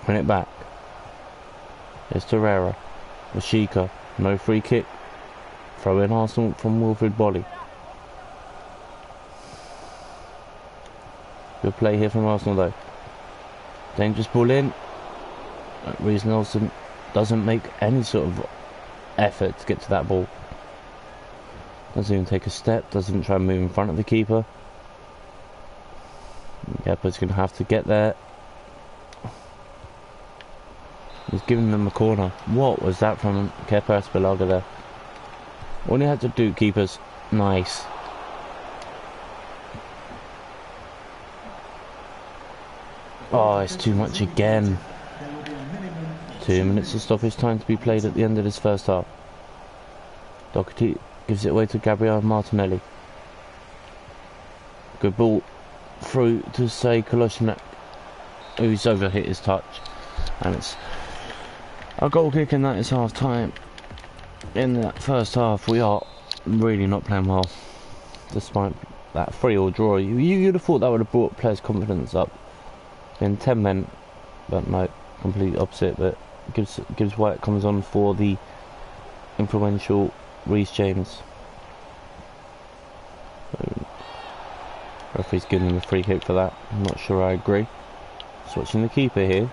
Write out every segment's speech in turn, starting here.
Win it back. It's Torreira. Mashika. No free kick. Throw in Arsenal from Wilfred Bolly. Good play here from Arsenal though. Dangerous ball in. Reece Nelson doesn't make any sort of effort to get to that ball. Doesn't even take a step. Doesn't try and move in front of the keeper. Kepa's going to have to get there. He's giving them a corner. What was that from Kepa Arrizabalaga there? All you had to do, keepers. Nice. Oh, it's too much again. 2 minutes of stoppage time to be played at the end of this first half. Doherty gives it away to Gabriel Martinelli. Good ball through to say Kolasinac, who's overhit his touch. And it's a goal kick, and that is half time. In that first half, we are really not playing well. Despite that 3-3 draw, you'd have thought that would have brought players' confidence up. In 10 men, but no, complete opposite. But Gibbs White comes on for the influential Reece James. So, referee's giving him a free kick for that. I'm not sure I agree. Just watching the keeper here.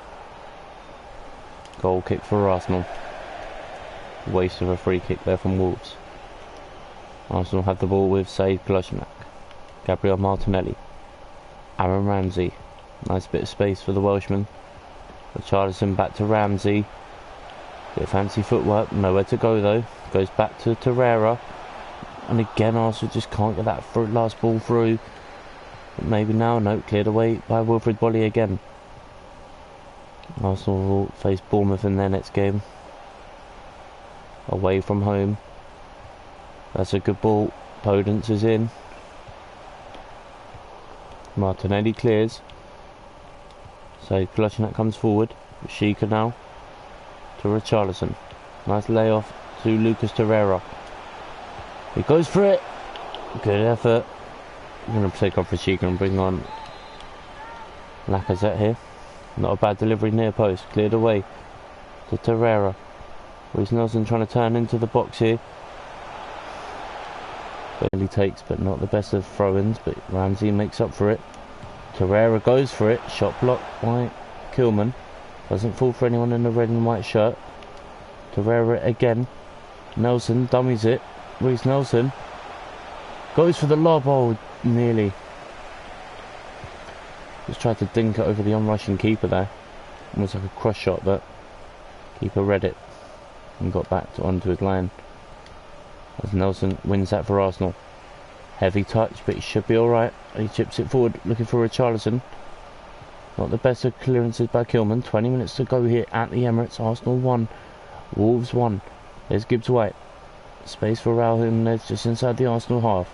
Goal kick for Arsenal. Waste of a free kick there from Wolves. Arsenal have the ball with Said Kolasinac, Gabriel Martinelli, Aaron Ramsey. Nice bit of space for the Welshman. Richarlison back to Ramsey. Bit of fancy footwork. Nowhere to go though. Goes back to Torreira. And again Arsenal just can't get that last ball through. But maybe now. No, cleared away by Wilfred Bolly again. Arsenal will face Bournemouth in their next game. Away from home. That's a good ball. Podence is in. Martinelli clears. So Kolasinac comes forward. Sheikha now to Richarlison. Nice layoff to Lucas Torreira. He goes for it. Good effort. I'm going to take off Sheikha and bring on Lacazette here. Not a bad delivery near post. Cleared away to Torreira. Reece Nelson trying to turn into the box here. Barely takes, but not the best of throw-ins. But Ramsey makes up for it. Torreira goes for it. Shot blocked by Kilman. Doesn't fall for anyone in the red and white shirt. Torreira again. Nelson dummies it. Reece Nelson goes for the lob. Oh, nearly. Just tried to dink it over the on-rushing keeper there. Almost like a cross shot, but keeper read it and got back onto his line. As Nelson wins that for Arsenal. Heavy touch, but he should be alright. He chips it forward, looking for Richarlison. Not the best of clearances by Kilman. 20 minutes to go here at the Emirates. Arsenal 1, Wolves 1. There's Gibbs White. Space for Raul Jimenez just inside the Arsenal half.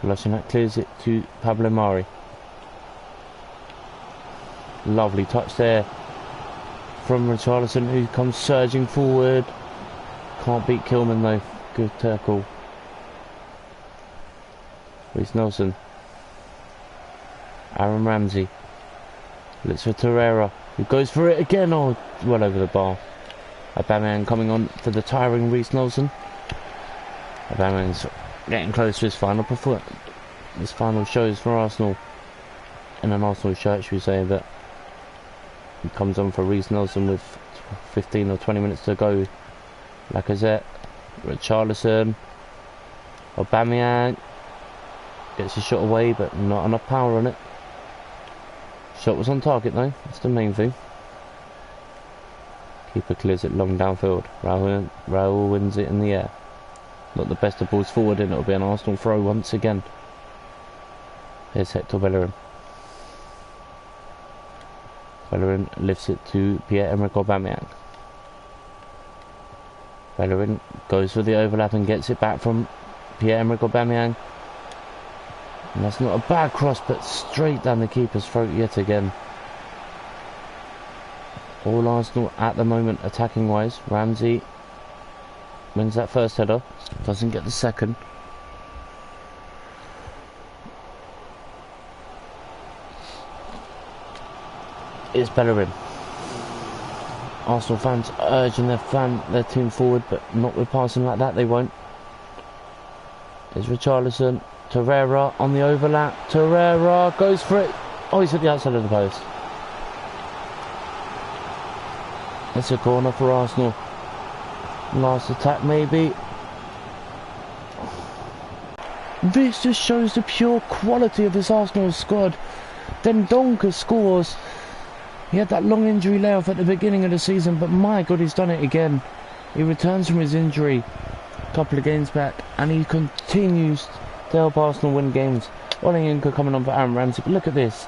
Kolasinac clears it to Pablo Mari. Lovely touch there from Richarlison, who comes surging forward. Can't beat Kilman though. Good tackle. Reece Nelson. Aaron Ramsey. Looks for Torreira, who goes for it again. Oh, well over the bar. Aubameyang coming on for the tiring Reece Nelson. Aubameyang's getting close to his final performance. His final shows for Arsenal. In an Arsenal shirt, should we say, that he comes on for Reece Nelson with 15 or 20 minutes to go. Lacazette. Richarlison. Aubameyang. Gets his shot away, but not enough power on it. Shot was on target though, that's the main thing. Keeper clears it long downfield. Raul wins it in the air. Not the best of balls forward, and it'll be an Arsenal throw once again. Here's Hector Bellerin. Bellerin lifts it to Pierre-Emerick Aubameyang. Bellerin goes for the overlap and gets it back from Pierre-Emerick Aubameyang. And that's not a bad cross, but straight down the keeper's throat yet again. All Arsenal at the moment attacking wise. Ramsey wins that first header, doesn't get the second. It's Bellerin. Arsenal fans urging their team forward, but not with passing like that, they won't. There's Richarlison, Torreira on the overlap, Torreira goes for it. Oh, he's at the outside of the post. It's a corner for Arsenal. Last attack maybe. This just shows the pure quality of this Arsenal squad. Dendoncker scores. He had that long injury layoff at the beginning of the season, but my God, he's done it again. He returns from his injury a couple of games back, and he continues to help Arsenal win games. Olayinka coming on for Aaron Ramsey, but look at this.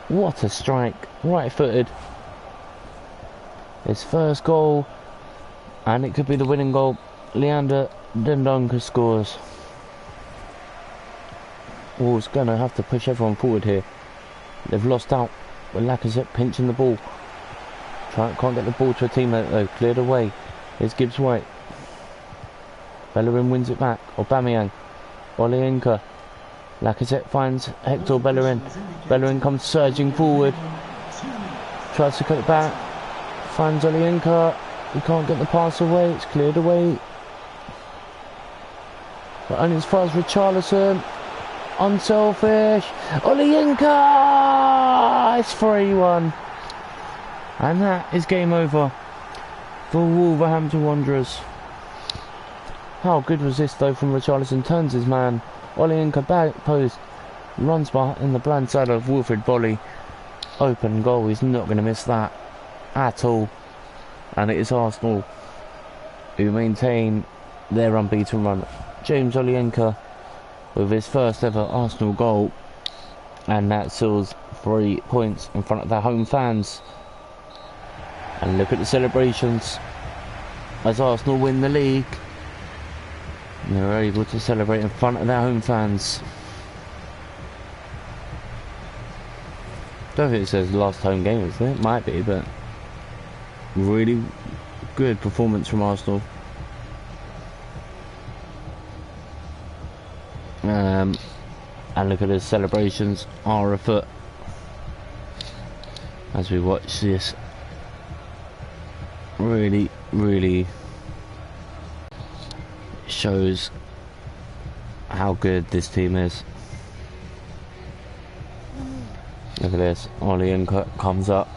What a strike. Right-footed. His first goal, and it could be the winning goal. Leander Dendoncker scores. Wolves going to have to push everyone forward here. They've lost out with Lacazette pinching the ball. Can't get the ball to a teammate though. Cleared away. Here's Gibbs White. Bellerin wins it back. Aubameyang. Olayinka. Lacazette finds Hector Bellerin. Bellerin comes surging forward. Tries to cut it back. Finds Olayinka. He can't get the pass away. It's cleared away. But only as far as Richarlison. Unselfish. Olayinka! It's 3-1. And that is game over for Wolverhampton Wanderers. How good was this though from Richarlison? Turns his man. Olayinka back post. Runs in the blind side of Wilfried Bolly. Open goal. He's not going to miss that at all. And it is Arsenal who maintain their unbeaten run. James Olayinka with his first ever Arsenal goal, and that seals 3 points in front of their home fans. And look at the celebrations as Arsenal win the league. And they're able to celebrate in front of their home fans. Don't think it says last home game, is it? It might be, but really good performance from Arsenal. And look at his celebrations are afoot as we watch this. Really shows how good this team is. Look at this. Olayinka comes up.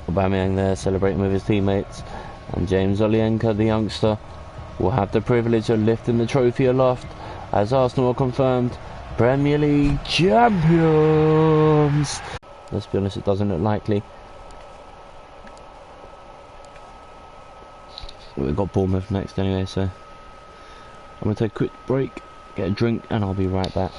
Aubameyang there celebrating with his teammates, and James Olayinka, the youngster, will have the privilege of lifting the trophy aloft as Arsenal are confirmed Premier League champions. Let's be honest, it doesn't look likely. We've got Bournemouth next anyway, so I'm going to take a quick break, get a drink, and I'll be right back.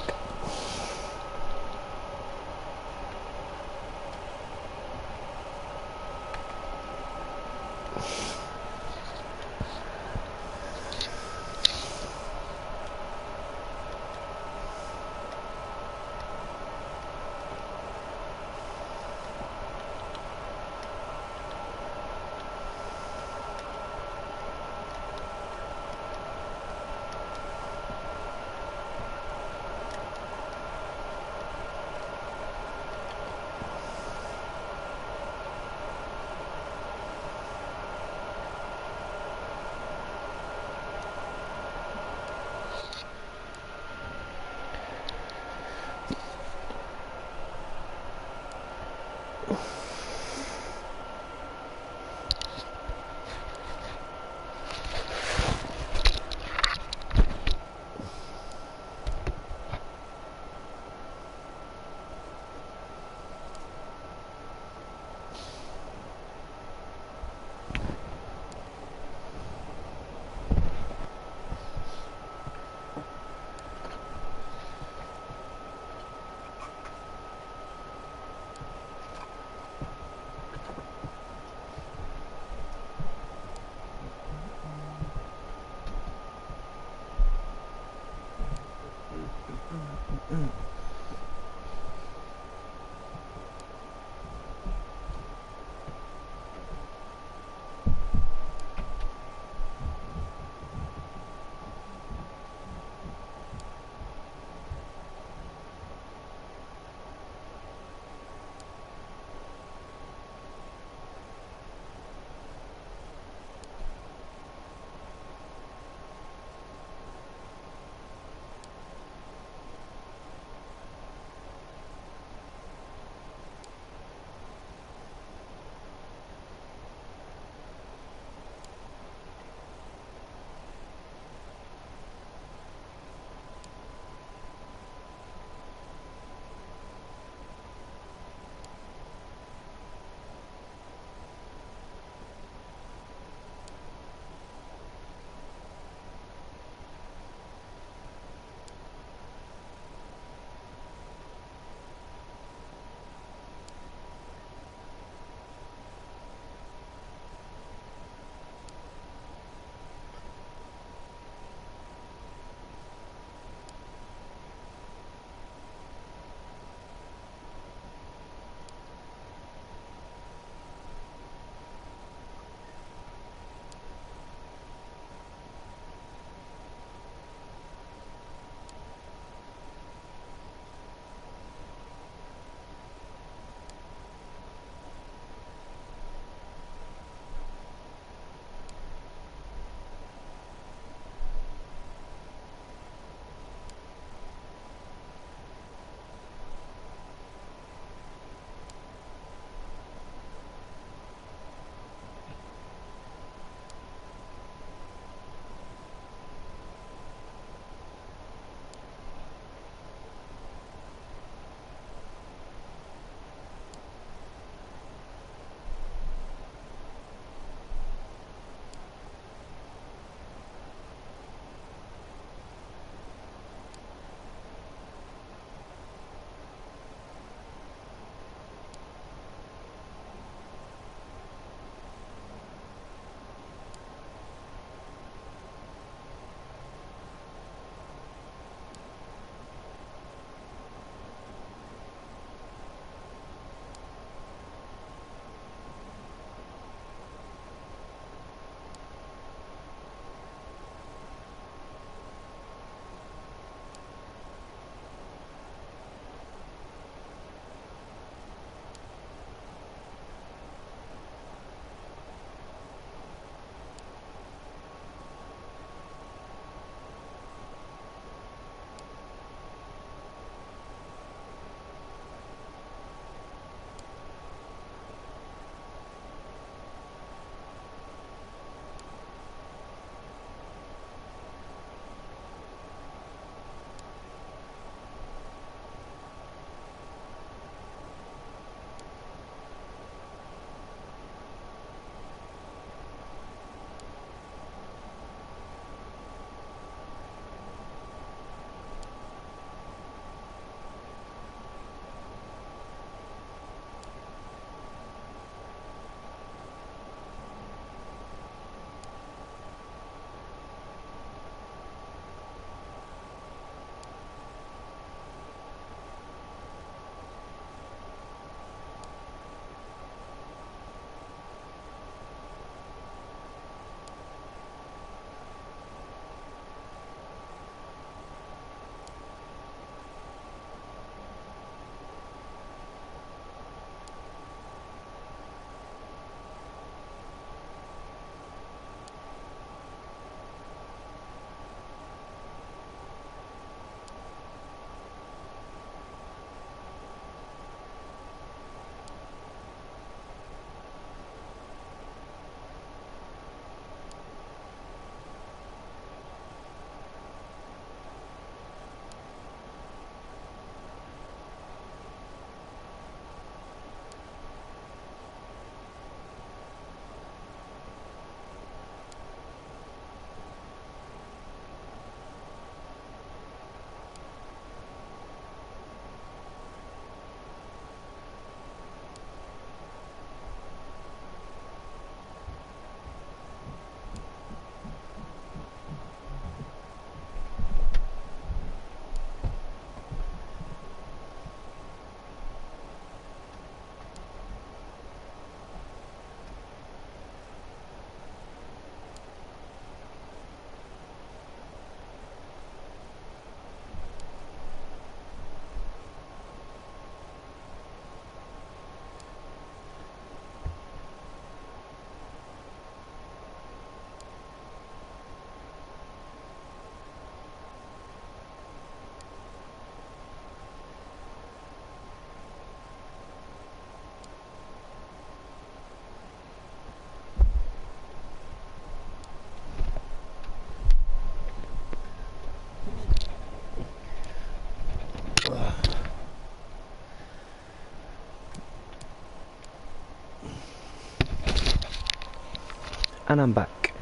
And I'm back.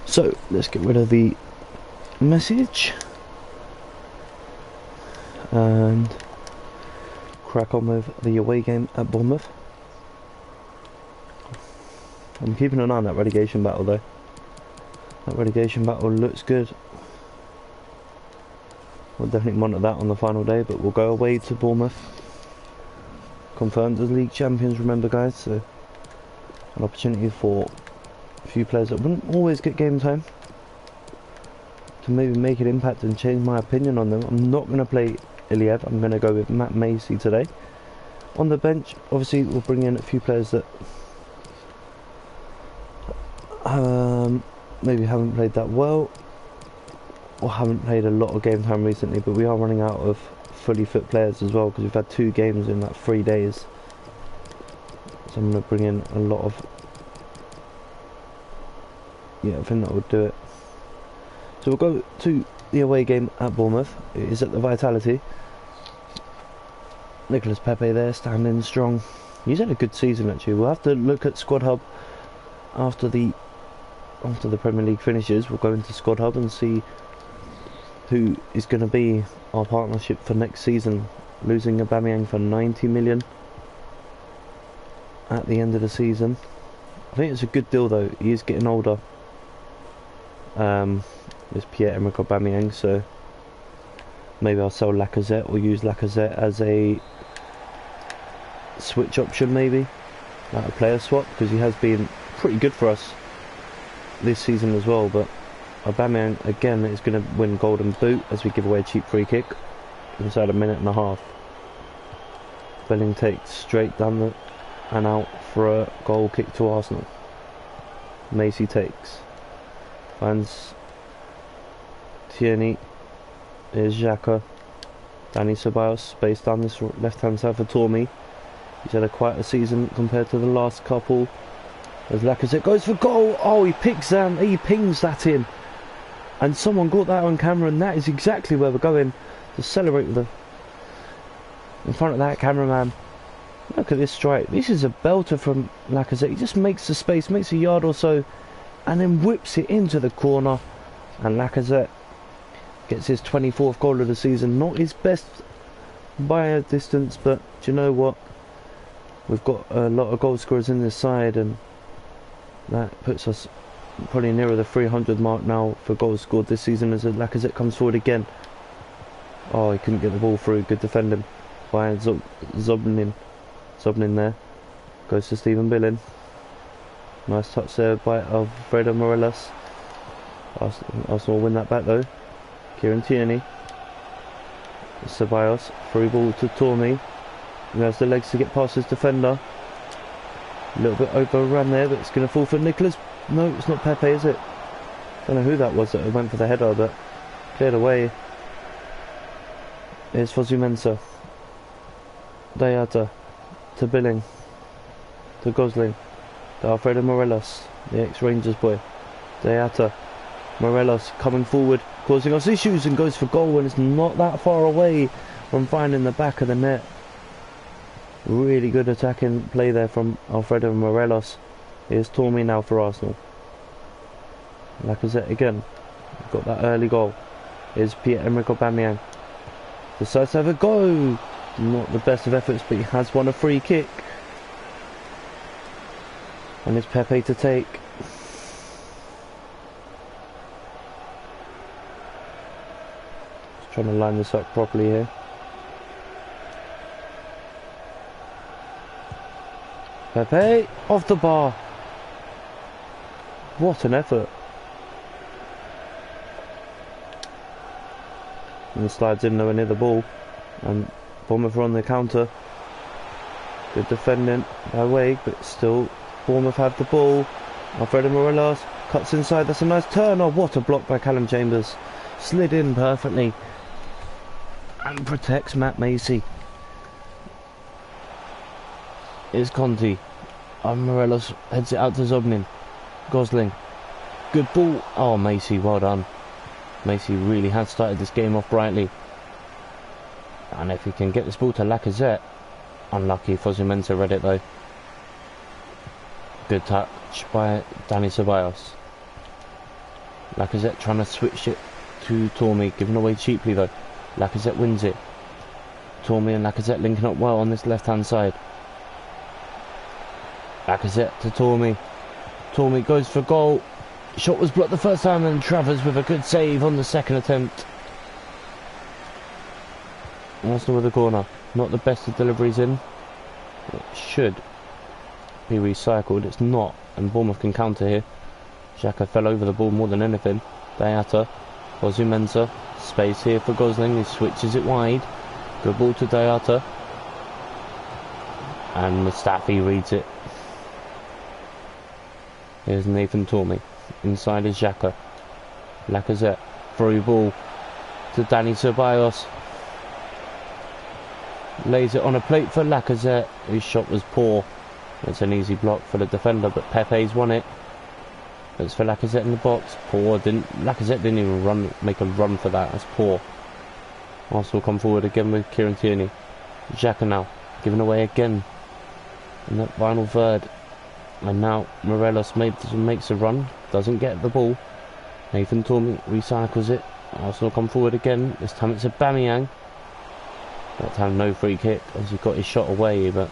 So let's get rid of the message and crack on with the away game at Bournemouth. I'm keeping an eye on that relegation battle though. That relegation battle looks good. We'll definitely monitor that on the final day, but we'll go away to Bournemouth. Confirmed as league champions, remember guys, so an opportunity for a few players that wouldn't always get game time to maybe make an impact and change my opinion on them. I'm not going to play Iliev, I'm going to go with Matt Macey today. On the bench, obviously we'll bring in a few players that maybe haven't played that well or haven't played a lot of game time recently, but we are running out of fully fit players as well because we've had 2 games in like 3 days. So I'm going to bring in a lot of, I think that would do it. So we'll go to the away game at Bournemouth. It is at the Vitality. Nicolas Pepe there, standing strong. He's had a good season actually. We'll have to look at Squad Hub after the Premier League finishes. We'll go into Squad Hub and see who is going to be our partnership for next season. Losing Aubameyang for 90 million at the end of the season. I think it's a good deal though. He is getting older. It's Pierre-Emerick Aubameyang, so maybe I'll sell Lacazette or use Lacazette as a switch option, maybe like a player swap, because he has been pretty good for us this season as well. But Aubameyang again is going to win golden boot as we give away a cheap free kick inside a minute and a half. Belling takes straight down the and out for a goal kick to Arsenal. Macey takes, finds Tierney, is Xhaka, Dani Ceballos, space down this left hand side for Tormi. He's had quite a season compared to the last couple. As Lacazette goes for goal, oh he pings that in, and someone got that on camera, and that is exactly where we're going to celebrate with in front of that cameraman. Look at this strike. This is a belter from Lacazette. He just makes the space, makes a yard or so, and then whips it into the corner. And Lacazette gets his 24th goal of the season. Not his best by a distance, but do you know what? We've got a lot of goal scorers in this side, and that puts us probably nearer the 300 mark now for goals scored this season as Lacazette comes forward again. Oh, he couldn't get the ball through. Good defending by Zobnin there. Goes to Stephen Billing. Nice touch there by Alfredo Morelos. Arsenal will win that back though. Kieran Tierney. Ceballos. Free ball to Tormi. He has the legs to get past his defender. A little bit overrun there, but it's going to fall for Nicolas. No, it's not Pepe, is it? Don't know who that was that went for the header, but cleared away. Here's Fosu Mensah. Dayata to Billing, to Gosling, to Alfredo Morelos, the ex-Rangers boy. Dayata, Morelos coming forward, causing us issues, and goes for goal when it's not that far away from finding the back of the net. Really good attacking play there from Alfredo Morelos. Here's Tormi now for Arsenal. Lacazette again, got that early goal. Here's Pierre-Emerick Aubameyang, decides to have a go. Not the best of efforts, but he has won a free kick. And it's Pepe to take. Just trying to line this up properly here. Pepe off the bar. What an effort. And he slides in nowhere near the ball. And Bournemouth are on the counter. Good defending by Wague, but still Bournemouth have the ball. Alfredo Morelos cuts inside. That's a nice turn. Oh, what a block by Callum Chambers. Slid in perfectly and protects Matt Macey. Here's Conti. Morelos heads it out to Zobnin. Gosling. Good ball. Oh, Macey, well done. Macey really has started this game off brightly. And if he can get this ball to Lacazette, unlucky, Fosu Mensah read it though. Good touch by Dani Ceballos. Lacazette trying to switch it to Tormi, given away cheaply though. Lacazette wins it. Tormi and Lacazette linking up well on this left-hand side. Lacazette to Tormi. Tormi goes for goal. Shot was blocked the first time, and Travers with a good save on the second attempt. Arsenal with a corner. Not the best of deliveries in. It should be recycled. It's not, and Bournemouth can counter here. Xhaka fell over the ball more than anything. Diatta. Fosu-Mensah. Space here for Gosling. He switches it wide. Good ball to Diatta. And Mustafi reads it. Here's Nathan Tormi. Inside is Xhaka. Lacazette. Through ball to Dani Ceballos. Lays it on a plate for Lacazette. His shot was poor. It's an easy block for the defender, but Pepe's won it. It's for Lacazette in the box. Poor. Lacazette didn't even make a run for that. That's poor. Arsenal come forward again with Kieran Tierney. Xhaka now. Giving away again in that final third. And now Morelos makes a run. Doesn't get the ball. Nathan Tormi recycles it. Arsenal come forward again. This time it's Aubameyang. That time no free kick as he got his shot away, but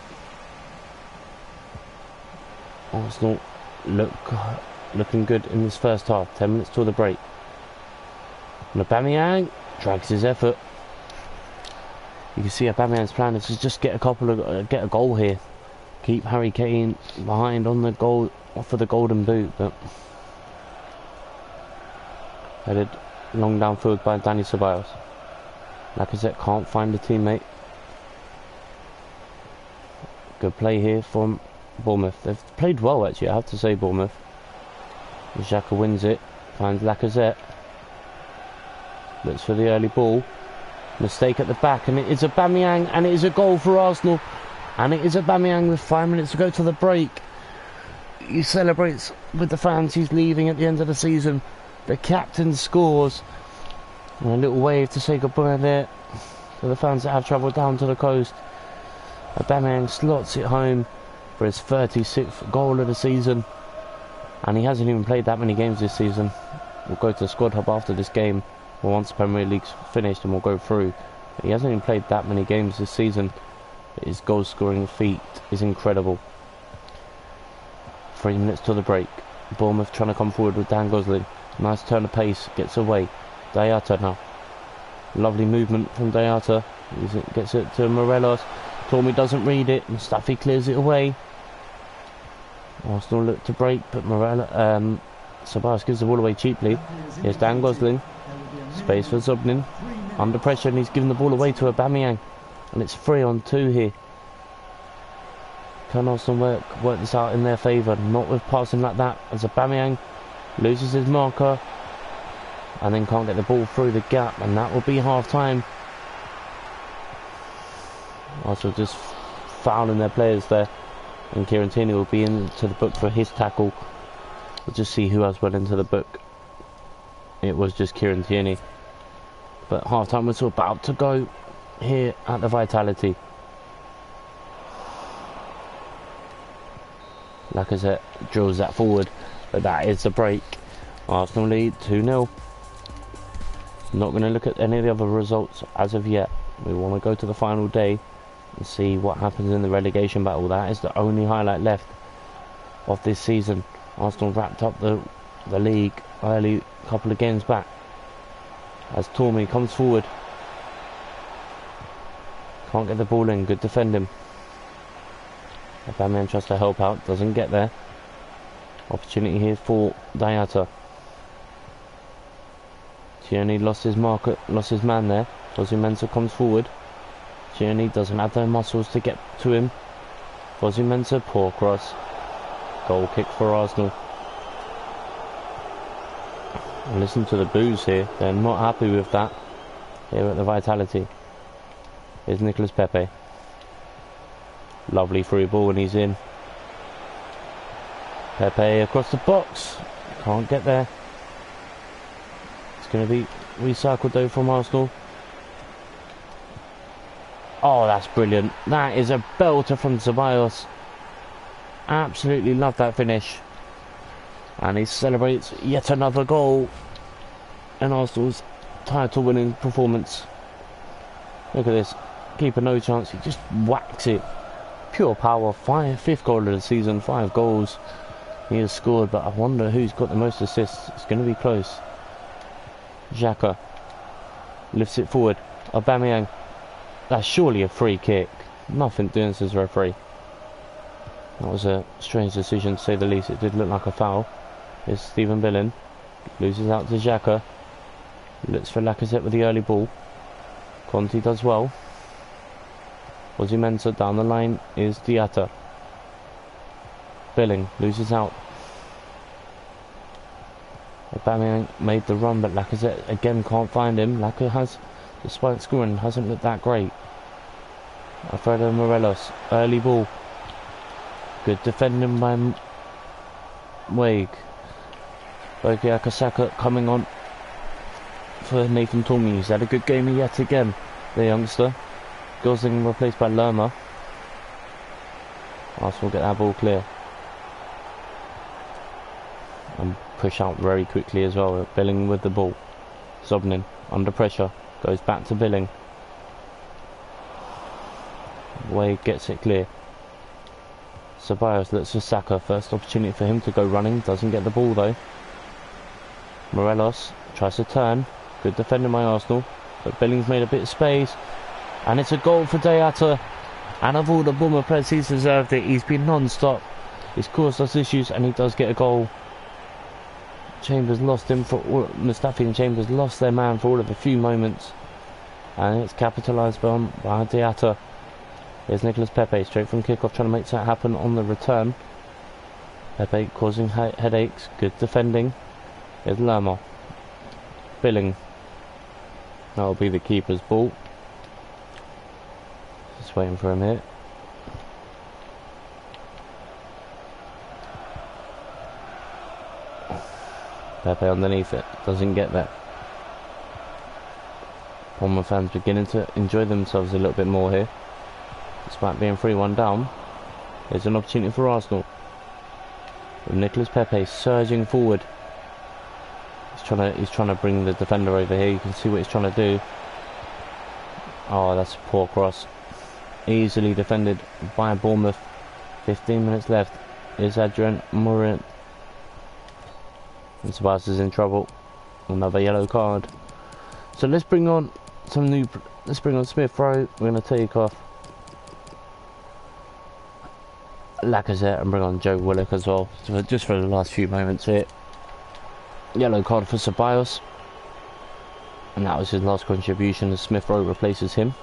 Arsenal looking good in this first half. 10 minutes till the break. And Aubameyang drags his effort. You can see Aubameyang's plan is to just get a goal here. Keep Harry Kane behind on the goal, for the golden boot, but headed long downfield by Dani Ceballos. Lacazette can't find a teammate. Good play here from Bournemouth. They've played well actually, I have to say, Bournemouth. Xhaka wins it, finds Lacazette. Looks for the early ball. Mistake at the back, and it is Aubameyang, and it is a goal for Arsenal. And it is Aubameyang with 5 minutes to go to the break. He celebrates with the fans. He's leaving at the end of the season. The captain scores. And a little wave to say goodbye there to the fans that have travelled down to the coast. Aubameyang slots it home for his 36th goal of the season. And he hasn't even played that many games this season. We'll go to the squad hub after this game, or once the Premier League's finished, and we'll go through. But he hasn't even played that many games this season. His goal scoring feat is incredible. 3 minutes to the break. Bournemouth trying to come forward with Dan Gosling. Nice turn of pace, gets away. Diatta now. Lovely movement from Diatta. Gets it to Morelos. Tormi doesn't read it. Mustafi clears it away. Arsenal look to break, but Ceballos gives the ball away cheaply. Here's Dan Gosling. Space for Zobnin. Under pressure, and he's given the ball away to Aubameyang. And it's 3-on-2 here. Can Arsenal work this out in their favour? Not with passing like that, as Aubameyang loses his marker and then can't get the ball through the gap, and that will be half time. Arsenal just fouling their players there, and Kieran Tierney will be into the book for his tackle. We'll just see who else went into the book. It was just Kieran Tierney. But half time was about to go here at the Vitality. Lacazette drills that forward, but that is the break. Arsenal lead 2-0. Not going to look at any of the other results as of yet. We want to go to the final day and see what happens in the relegation battle. That is the only highlight left of this season. Arsenal wrapped up the league early, couple of games back, as Tormi comes forward. Can't get the ball in, good defending. Aubameyang tries to help out, doesn't get there. Opportunity here for Diatta. Tierney lost his man there. Fosu-Mensah comes forward. Tierney doesn't have the muscles to get to him. Fosu-Mensah, poor cross. Goal kick for Arsenal. And listen to the boos here. They're not happy with that here at the Vitality. Here's Nicolas Pepe. Lovely free ball and he's in. Pepe across the box. Can't get there. It's going to be recycled though from Arsenal. Oh, that's brilliant. That is a belter from Ceballos. Absolutely love that finish. And he celebrates yet another goal and Arsenal's title-winning performance. Look at this. Keeper no chance. He just whacks it. Pure power. Fifth goal of the season. 5 goals he has scored, but I wonder who's got the most assists. It's going to be close. Xhaka lifts it forward. Aubameyang. That's surely a free kick. Nothing doing, says the referee. That was a strange decision, to say the least. It did look like a foul. Here's Stephen Billing. Loses out to Xhaka. Looks for Lacazette with the early ball. Conte does well. Ozymandias down the line is Diatta. Billing loses out. Aubameyang made the run, but Lacazette again can't find him. Lacazette has, despite scoring, hasn't looked that great. Alfredo Morelos, early ball. Good defending by Wague. Bukayo Saka coming on for Nathan Tormey. He's had a good game yet again, the youngster. Gosling replaced by Lerma. Arsenal get that ball clear. And push out very quickly as well. Billing with the ball. Zobnin under pressure. Goes back to Billing. Wade gets it clear. Ceballos looks for Saka. First opportunity for him to go running. Doesn't get the ball though. Morelos tries to turn. Good defending by Arsenal. But Billing's made a bit of space. And it's a goal for Diatta. And of all the Bournemouth players, he's deserved it. He's been non-stop. He's caused us issues and he does get a goal. Chambers lost him for all, Mustafi and Chambers lost their man for all of a few moments. And it's capitalised by Diatta. Here's Nicolas Pepe straight from kickoff, trying to make that happen on the return. Pepe causing headaches. Good defending. Here's Lerma. Billing. That'll be the keeper's ball. Just waiting for him here. Pepe underneath it. Doesn't get that. Bournemouth fans beginning to enjoy themselves a little bit more here. Despite being 3-1 down. There's an opportunity for Arsenal. With Nicolas Pepe surging forward. He's trying to bring the defender over here. You can see what he's trying to do. Oh, that's a poor cross. Easily defended by Bournemouth. 15 minutes left. Here's Adrian Morin. And Ceballos is in trouble. Another yellow card. So let's bring on Smith Rowe. We're going to take off Lacazette and bring on Joe Willock as well. So just for the last few moments here. Yellow card for Ceballos. And that was his last contribution as Smith Rowe replaces him.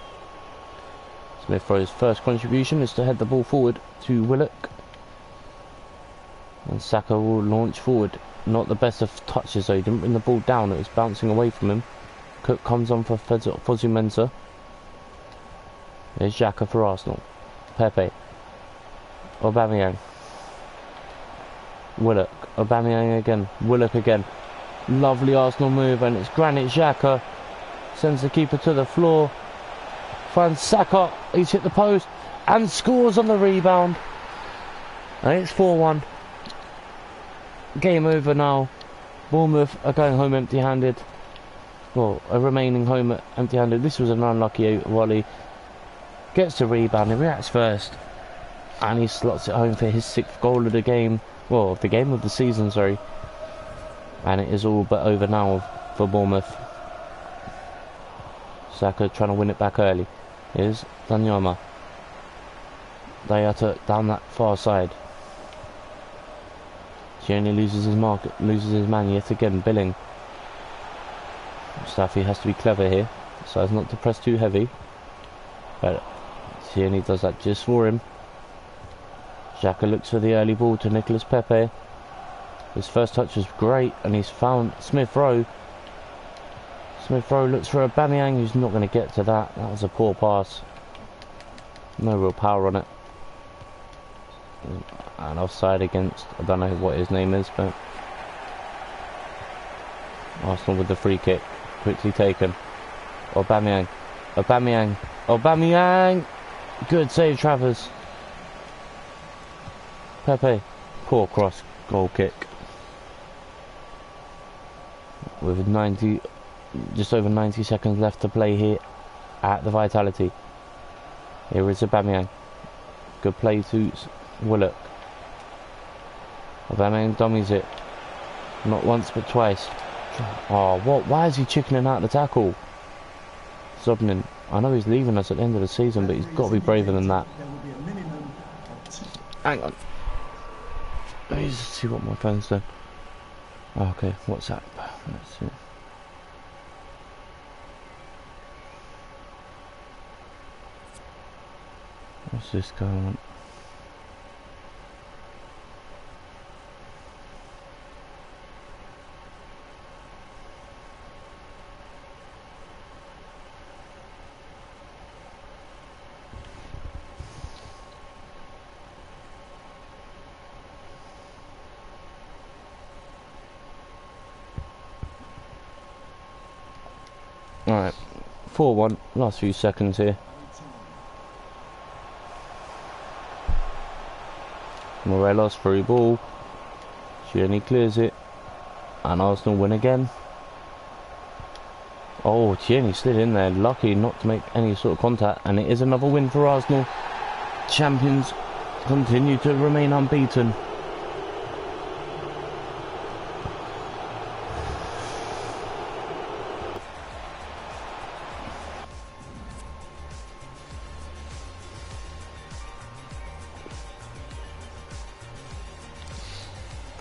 Smith Rowe's first contribution is to head the ball forward to Willock. And Saka will launch forward. Not the best of touches though, he didn't bring the ball down, it was bouncing away from him. Cook comes on for Fosu Mensah. There's Xhaka for Arsenal. Pepe. Aubameyang. Willock. Aubameyang again. Willock again. Lovely Arsenal move, and it's Granit Xhaka. Sends the keeper to the floor. Finds Saka. He's hit the post and scores on the rebound. And it's 4-1. Game over now. Bournemouth are going home empty-handed. Well, are remaining home empty-handed. This was an unlucky volley. Gets the rebound. He reacts first. And he slots it home for his 6th goal of the game. Well, of the game of the season, sorry. And it is all but over now for Bournemouth. Saka trying to win it back early. Here's Danyama. Diatta down that far side. Tierney loses his mark, loses his man yet again. Billing. Mustafi has to be clever here, so as not to press too heavy. But Tierney does that just for him. Xhaka looks for the early ball to Nicolas Pepe. His first touch was great, and he's found Smith Rowe. Smith Rowe looks for Aubameyang, who's not going to get to that. That was a poor pass. No real power on it. And offside against, I don't know what his name is, but Arsenal with the free kick. Quickly taken. Aubameyang. Aubameyang. Aubameyang! Good save, Travers. Pepe. Poor cross. Goal kick. With 90 Just over 90 seconds left to play here at the Vitality. Here is Aubameyang. Good play to Willock. Aubameyang dummies it. Not once but twice. Oh, what? Why is he chickening out the tackle? Zobnin. I know he's leaving us at the end of the season, but he's got to be braver than that. Hang on. Let me just see what my phone's done. Oh, okay, WhatsApp. Let's see. What's this going on? Alright, 4-1, last few seconds here. Morelos, free ball. Tierney clears it. And Arsenal win again. Oh, Tierney slid in there, lucky not to make any sort of contact. And it is another win for Arsenal. Champions continue to remain unbeaten.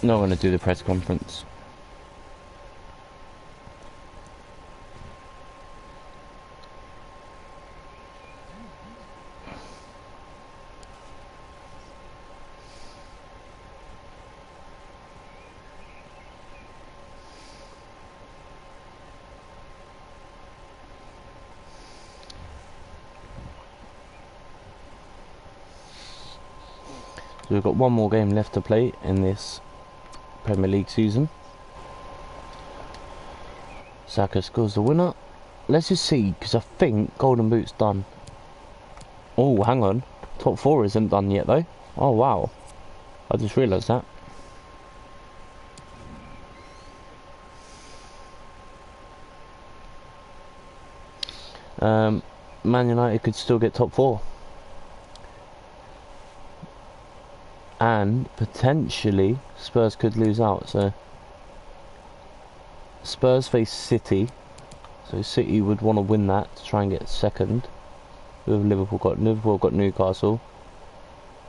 Not going to do the press conference. So we've got one more game left to play in this Premier League season. Saka scores the winner. Let's just see, because I think Golden Boot's done. Oh, hang on. Top 4 isn't done yet though. Oh wow. I just realised that. Man United could still get top 4. And potentially Spurs could lose out. So Spurs face City, so City would want to win that to try and get second. Liverpool got Newcastle.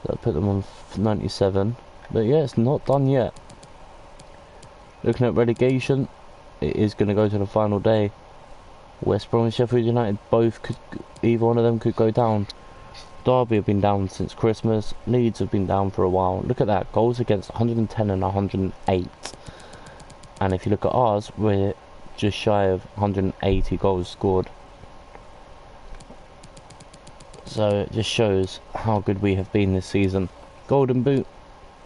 That put them on 97. But yeah, it's not done yet. Looking at relegation, it is going to go to the final day. West Brom and Sheffield United both could, either one of them could go down. Derby have been down since Christmas. Leeds have been down for a while. Look at that, goals against 110 and 108. And if you look at ours, we're just shy of 180 goals scored. So it just shows how good we have been this season. Golden Boot,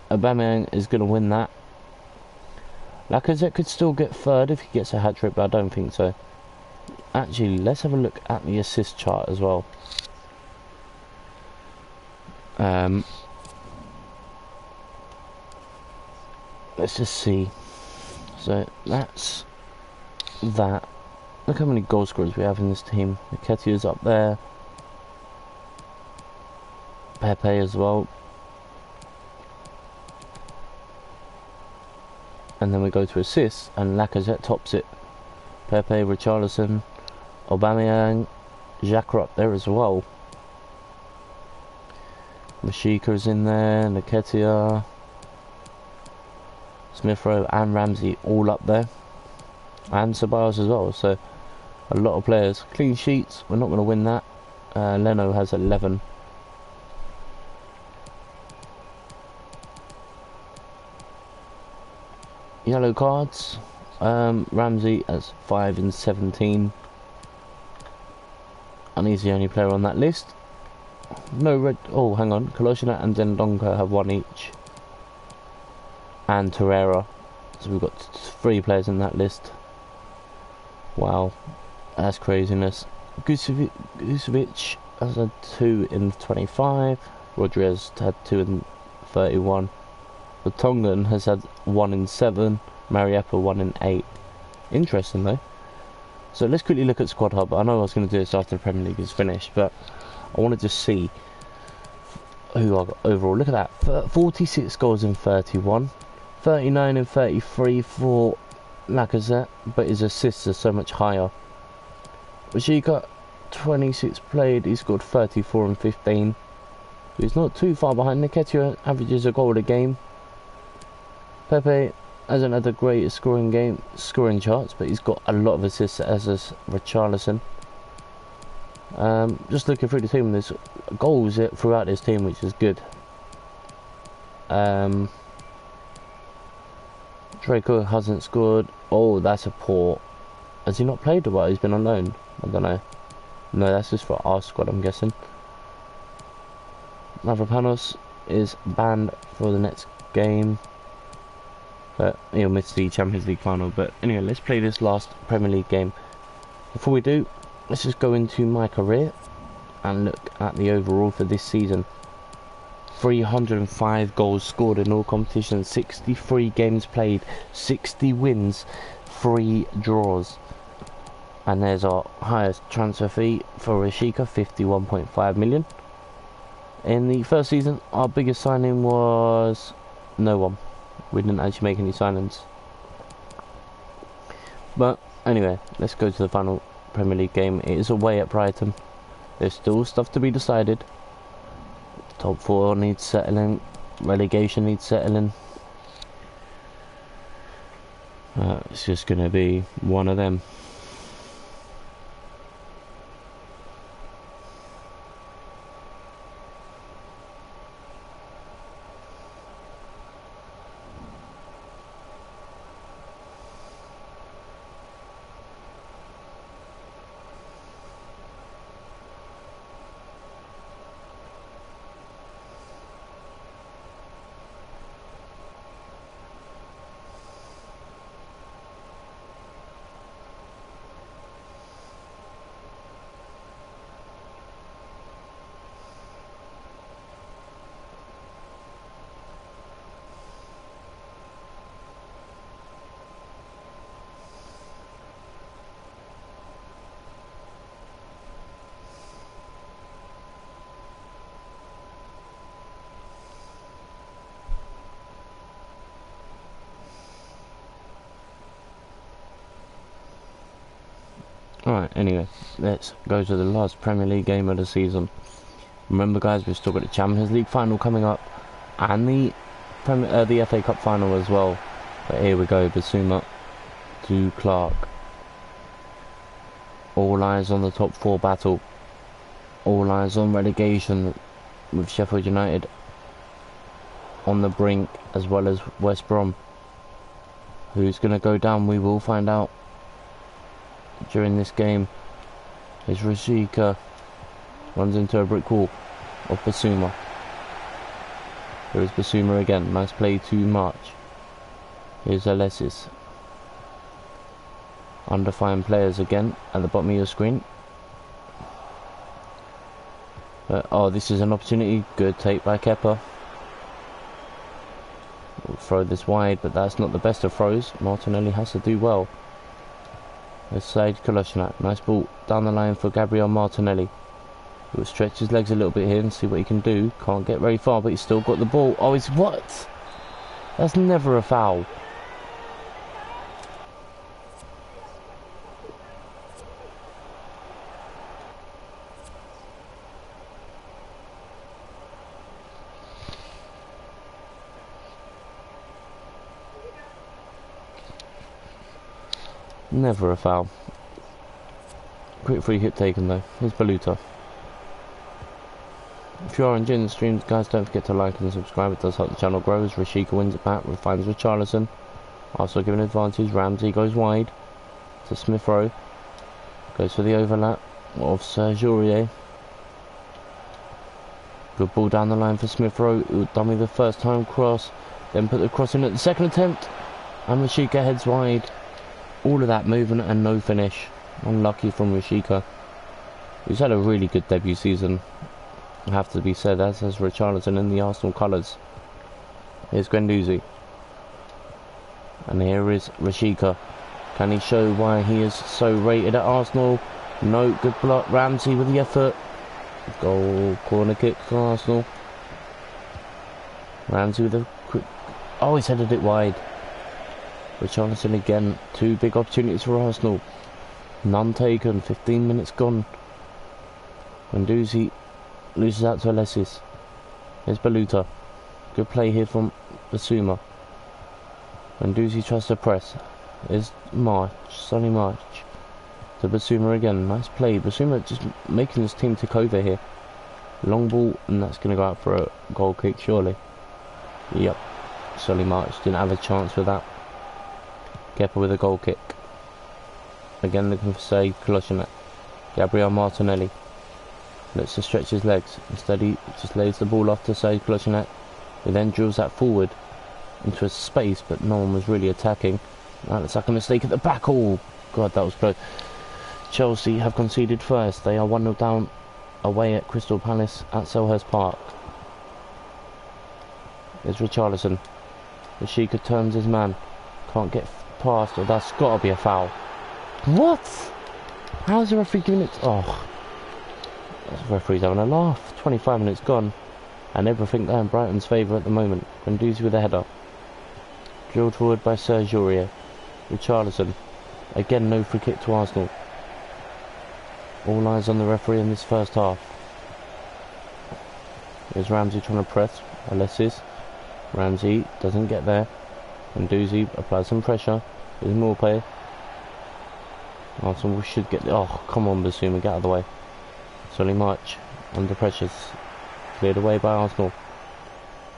Aubameyang is going to win that. Lacazette could still get third if he gets a hat-trick, but I don't think so. Actually, let's have a look at the assist chart as well. Let's just see. So that's that. Look how many goal scorers we have in this team. Nketiah's up there. Pepe as well. And then we go to assists, and Lacazette tops it. Pepe, Richarlison, Aubameyang, Xhaka are up there as well. Mashika's in there, Nketiah, Smith Rowe and Ramsey all up there. And Ceballos as well, so a lot of players. Clean sheets, we're not going to win that. Leno has 11. Yellow cards, Ramsey has 5 and 17. And he's the only player on that list. No red. Oh, hang on. Kolasinac and Dendoncker have 1 each. And Torreira. So we've got 3 players in that list. Wow. That's craziness. Gusevic has had 2 in 25. Rodriguez had 2 in 31. The Tongan has had 1 in 7. Mariappa 1 in 8. Interesting though. So let's quickly look at Squad Hub. I know I was going to do this after the Premier League is finished, but I want to just see who I got overall. Look at that, 46 goals in 31, 39 and 33 for Lacazette, but his assists are so much higher. Rashica, 26 played, he scored 34 and 15. He's not too far behind. Nketiah averages a goal a game. Pepe hasn't had the greatest scoring charts, but he's got a lot of assists, as has Richarlison. Just looking through the team, there's goals throughout this team, which is good. Draco hasn't scored. Oh, that's a poor. Has he not played a while? He's been on loan. I don't know. No, that's just for our squad, I'm guessing. Mavropanos is banned for the next game, but he'll miss the Champions League final. But anyway, let's play this last Premier League game. Before we do, let's just go into my career and look at the overall for this season. 305 goals scored in all competitions, 63 games played, 60 wins, 3 draws. And there's our highest transfer fee for Rashica, 51.5 million. In the first season, our biggest signing was no one. We didn't actually make any signings. But anyway, let's go to the final Premier League game. It is away at Brighton. There's still stuff to be decided. Top 4 needs settling. Relegation needs settling. It's just going to be one of them. Alright, anyway, let's go to the last Premier League game of the season. Remember guys, we've still got the Champions League final coming up, and the FA Cup final as well. But here we go, Bissouma to Clark. All eyes on the top 4 battle. All eyes on relegation, with Sheffield United on the brink, as well as West Brom. Who's going to go down, we will find out during this game. Is Rashica, runs into a brick wall of Bissouma. There is Bissouma again, nice play to March. Here's Alexis. Undefined players again at the bottom of your screen. Oh, this is an opportunity. Good take by Kepa. We'll throw this wide, but that's not the best of throws. Martinelli has to do well. There's Said Kolasinac. Nice ball down the line for Gabriel Martinelli. He'll stretch his legs a little bit here and see what he can do. Can't get very far, but he's still got the ball. Oh, it's what? That's never a foul. Never a foul. Quick free hit taken though. Here's Baluta. If you are enjoying the streams, guys, don't forget to like and subscribe. It does help the channel grow. As Rashica wins it back, finds Richarlison. Also given advantage. Ramsey goes wide to Smith Rowe. Goes for the overlap of Serge Aurier. Good ball down the line for Smith Rowe. It would dummy the first time cross, then put the cross in at the second attempt, and Rashica heads wide. All of that movement and no finish. Unlucky from Rashica, who's had a really good debut season, have to be said, as has Richarlison in the Arsenal colours. Here's Guendouzi. And here is Rashica. Can he show why he is so rated at Arsenal? No, good block. Ramsey with the effort. Goal, corner kick for Arsenal. Ramsey with a quick... Oh, he's headed it wide. Richarlison again. 2 big opportunities for Arsenal. None taken. 15 minutes gone. Guendouzi loses out to Alexis. Here's Baluta. Good play here from Basuma. Guendouzi tries to press. Here's March. Sonny March. To Basuma again. Nice play. Basuma just making his team take over here. Long ball, and that's going to go out for a goal kick, surely. Yep. Sonny March didn't have a chance with that. Kepa with a goal kick. Again looking for save. Kolasinac. Gabriel Martinelli. Looks to stretch his legs. Instead he just lays the ball off to save Kolasinac. He then drills that forward into a space, but no one was really attacking. That looks like a mistake at the back. Oh, God, that was close. Chelsea have conceded first. They are 1-0 down away at Crystal Palace at Selhurst Park. There's Richarlison. Rashica turns his man. Can't get past. Oh, that's got to be a foul. What? How's the referee giving it? Oh, the referee's having a laugh. 25 minutes gone, and everything there in Brighton's favour at the moment. Guendouzi with a header. Drilled forward by Serge Aurier. Richarlison. Again, no free kick to Arsenal. All eyes on the referee in this first half. There's Ramsey trying to press. Alexis. Ramsey doesn't get there. Guendouzi applies some pressure. There's Maupay. Arsenal should get... Oh, come on, Basuma, get out of the way. Solly March under pressures. Cleared away by Arsenal.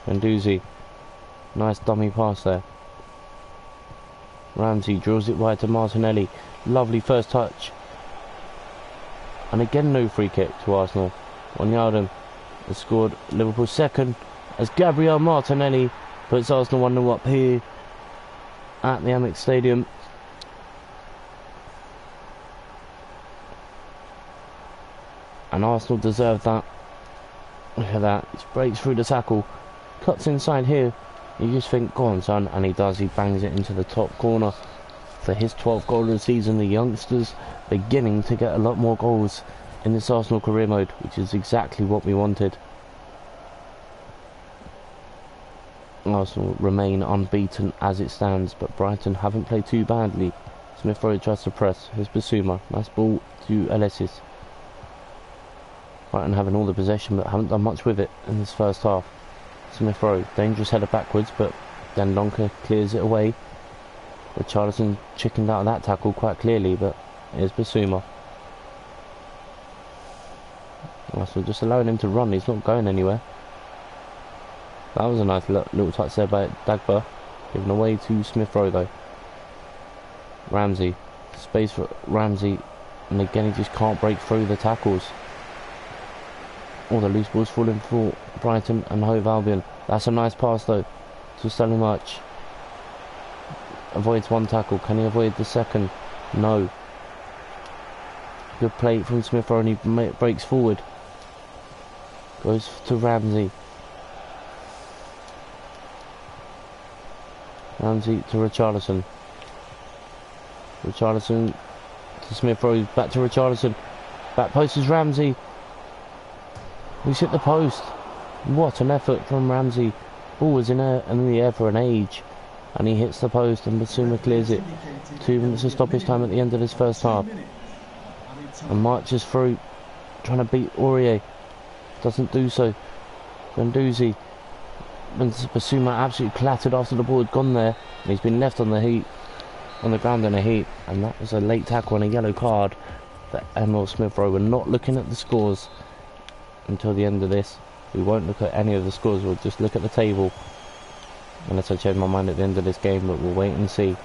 Guendouzi. Nice dummy pass there. Ramsey drills it wide to Martinelli. Lovely first touch. And again no free kick to Arsenal. Wijnaldum has scored Liverpool's second as Gabriel Martinelli puts Arsenal 1-0 up here at the Amex Stadium. And Arsenal deserve that. Look at that. He breaks through the tackle. Cuts inside here. You just think, go on, son. And he does. He bangs it into the top corner. For his 12th goal of the season, the youngsters beginning to get a lot more goals in this Arsenal career mode, which is exactly what we wanted. Arsenal remain unbeaten as it stands, but Brighton haven't played too badly. Smith Rowe tries to press. Here's Basuma. Nice ball to Alexis. Brighton having all the possession, but haven't done much with it in this first half. Smith Rowe, dangerous header backwards, but then Lonker clears it away. Richarlison chickened out of that tackle quite clearly, but here's Basuma. Arsenal just allowing him to run. He's not going anywhere. That was a nice little touch there by Dagba. Given away to Smith Rowe though. Ramsey. Space for Ramsey. And again he just can't break through the tackles. All the loose balls falling for Brighton and Hove Albion. That's a nice pass though to Stanley March. Avoids one tackle. Can he avoid the second? No. Good play from Smith Rowe and he breaks forward. Goes to Ramsey. Ramsey to Richarlison. Richarlison to Smith Rowe. Back to Richarlison. Back post is Ramsey. He's hit the post. What an effort from Ramsey. Ball was in the air for an age. And he hits the post and Basuma clears it. 2 minutes of stoppage time at the end of this first half. And marches through. Trying to beat Aurier. Doesn't do so. Guendouzi. And Basuma absolutely clattered after the ball had gone there. He's been left on the ground in a heap. And that was a late tackle and a yellow card. That Emil Smith Rowe were not looking at the scores until the end of this. We won't look at any of the scores, we'll just look at the table unless I change my mind at the end of this game, but we'll wait and see.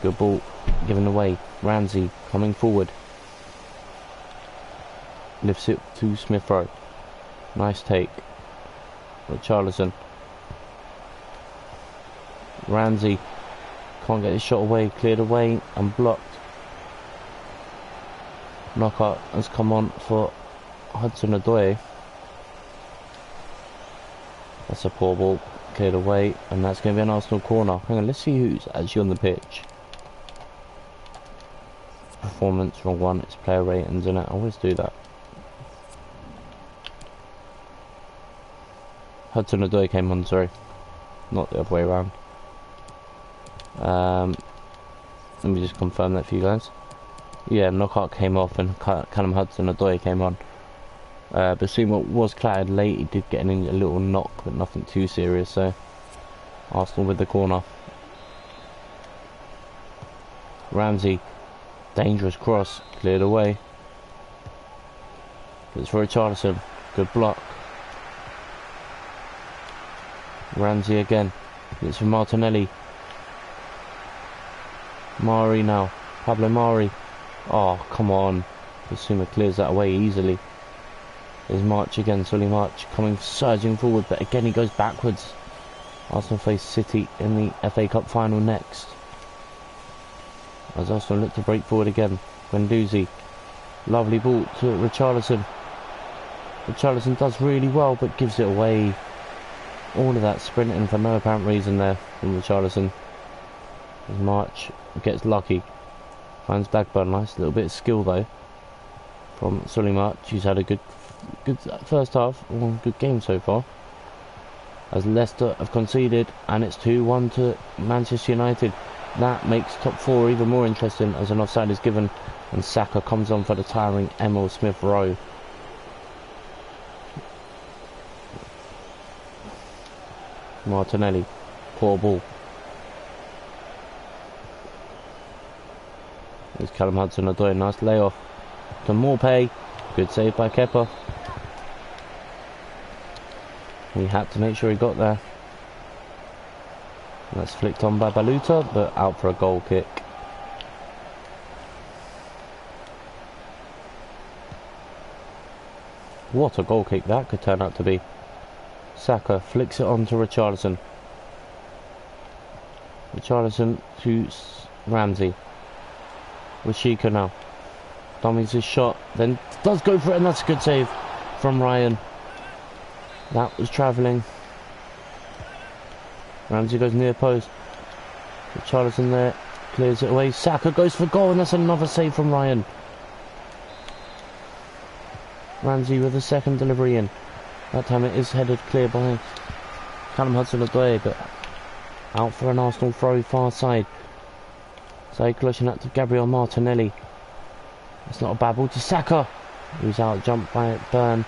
Good ball given away. Ramsey coming forward, lifts it to Smith Rowe. Nice take. Richarlison. Ramsey can't get his shot away, cleared away and blocked. Knockout has come on for Hudson-Odoi. That's a poor ball. cleared away, and that's going to be an Arsenal corner. Hang on, let's see who's actually on the pitch. Performance, wrong one. It's player ratings, isn't it? I always do that. Hudson-Odoi came on, sorry. Not the other way around. Let me just confirm that for you guys. Yeah, Knockout came off and Callum Hudson-Odoi came on. Basuma was clattered late. He did get in a little knock, but nothing too serious. So Arsenal with the corner. Ramsey, dangerous cross, cleared away. It's for Richarlison. Good block. Ramsey again. It's for Martinelli. Mari now. Pablo Mari. Oh, come on. Basuma clears that away easily. There's March again, Solly March coming surging forward, but again he goes backwards. Arsenal face City in the FA Cup final next. As Arsenal look to break forward again. Guendouzi. Lovely ball to Richarlison. Richarlison does really well, but gives it away. All of that sprinting for no apparent reason there from Richarlison. As March gets lucky. Finds Blackburn. Nice little bit of skill though from Solly March. He's had a good first half, one good game so far. As Leicester have conceded, and it's 2-1 to Manchester United. That makes top four even more interesting as an offside is given, and Saka comes on for the tiring Emil Smith-Rowe. Martinelli, poor ball. There's Callum Hudson-Odoi, nice layoff to Maupay. Good save by Kepa. He had to make sure he got there. That's flicked on by Baluta, but out for a goal kick. What a goal kick that could turn out to be. Saka flicks it on to Richarlison. Richarlison to Ramsey. Rashika now. Dummies his shot, then does go for it, and that's a good save from Ryan. That was travelling. Ramsey goes near post. Richarlison there, clears it away. Saka goes for goal, and that's another save from Ryan. Ramsey with a second delivery in. That time it is headed clear by Callum Hudson-Odoi, but out for an Arsenal throw far side. So clutching up to Gabriel Martinelli. It's not a bad ball to Saka, who's out jumped by Burn.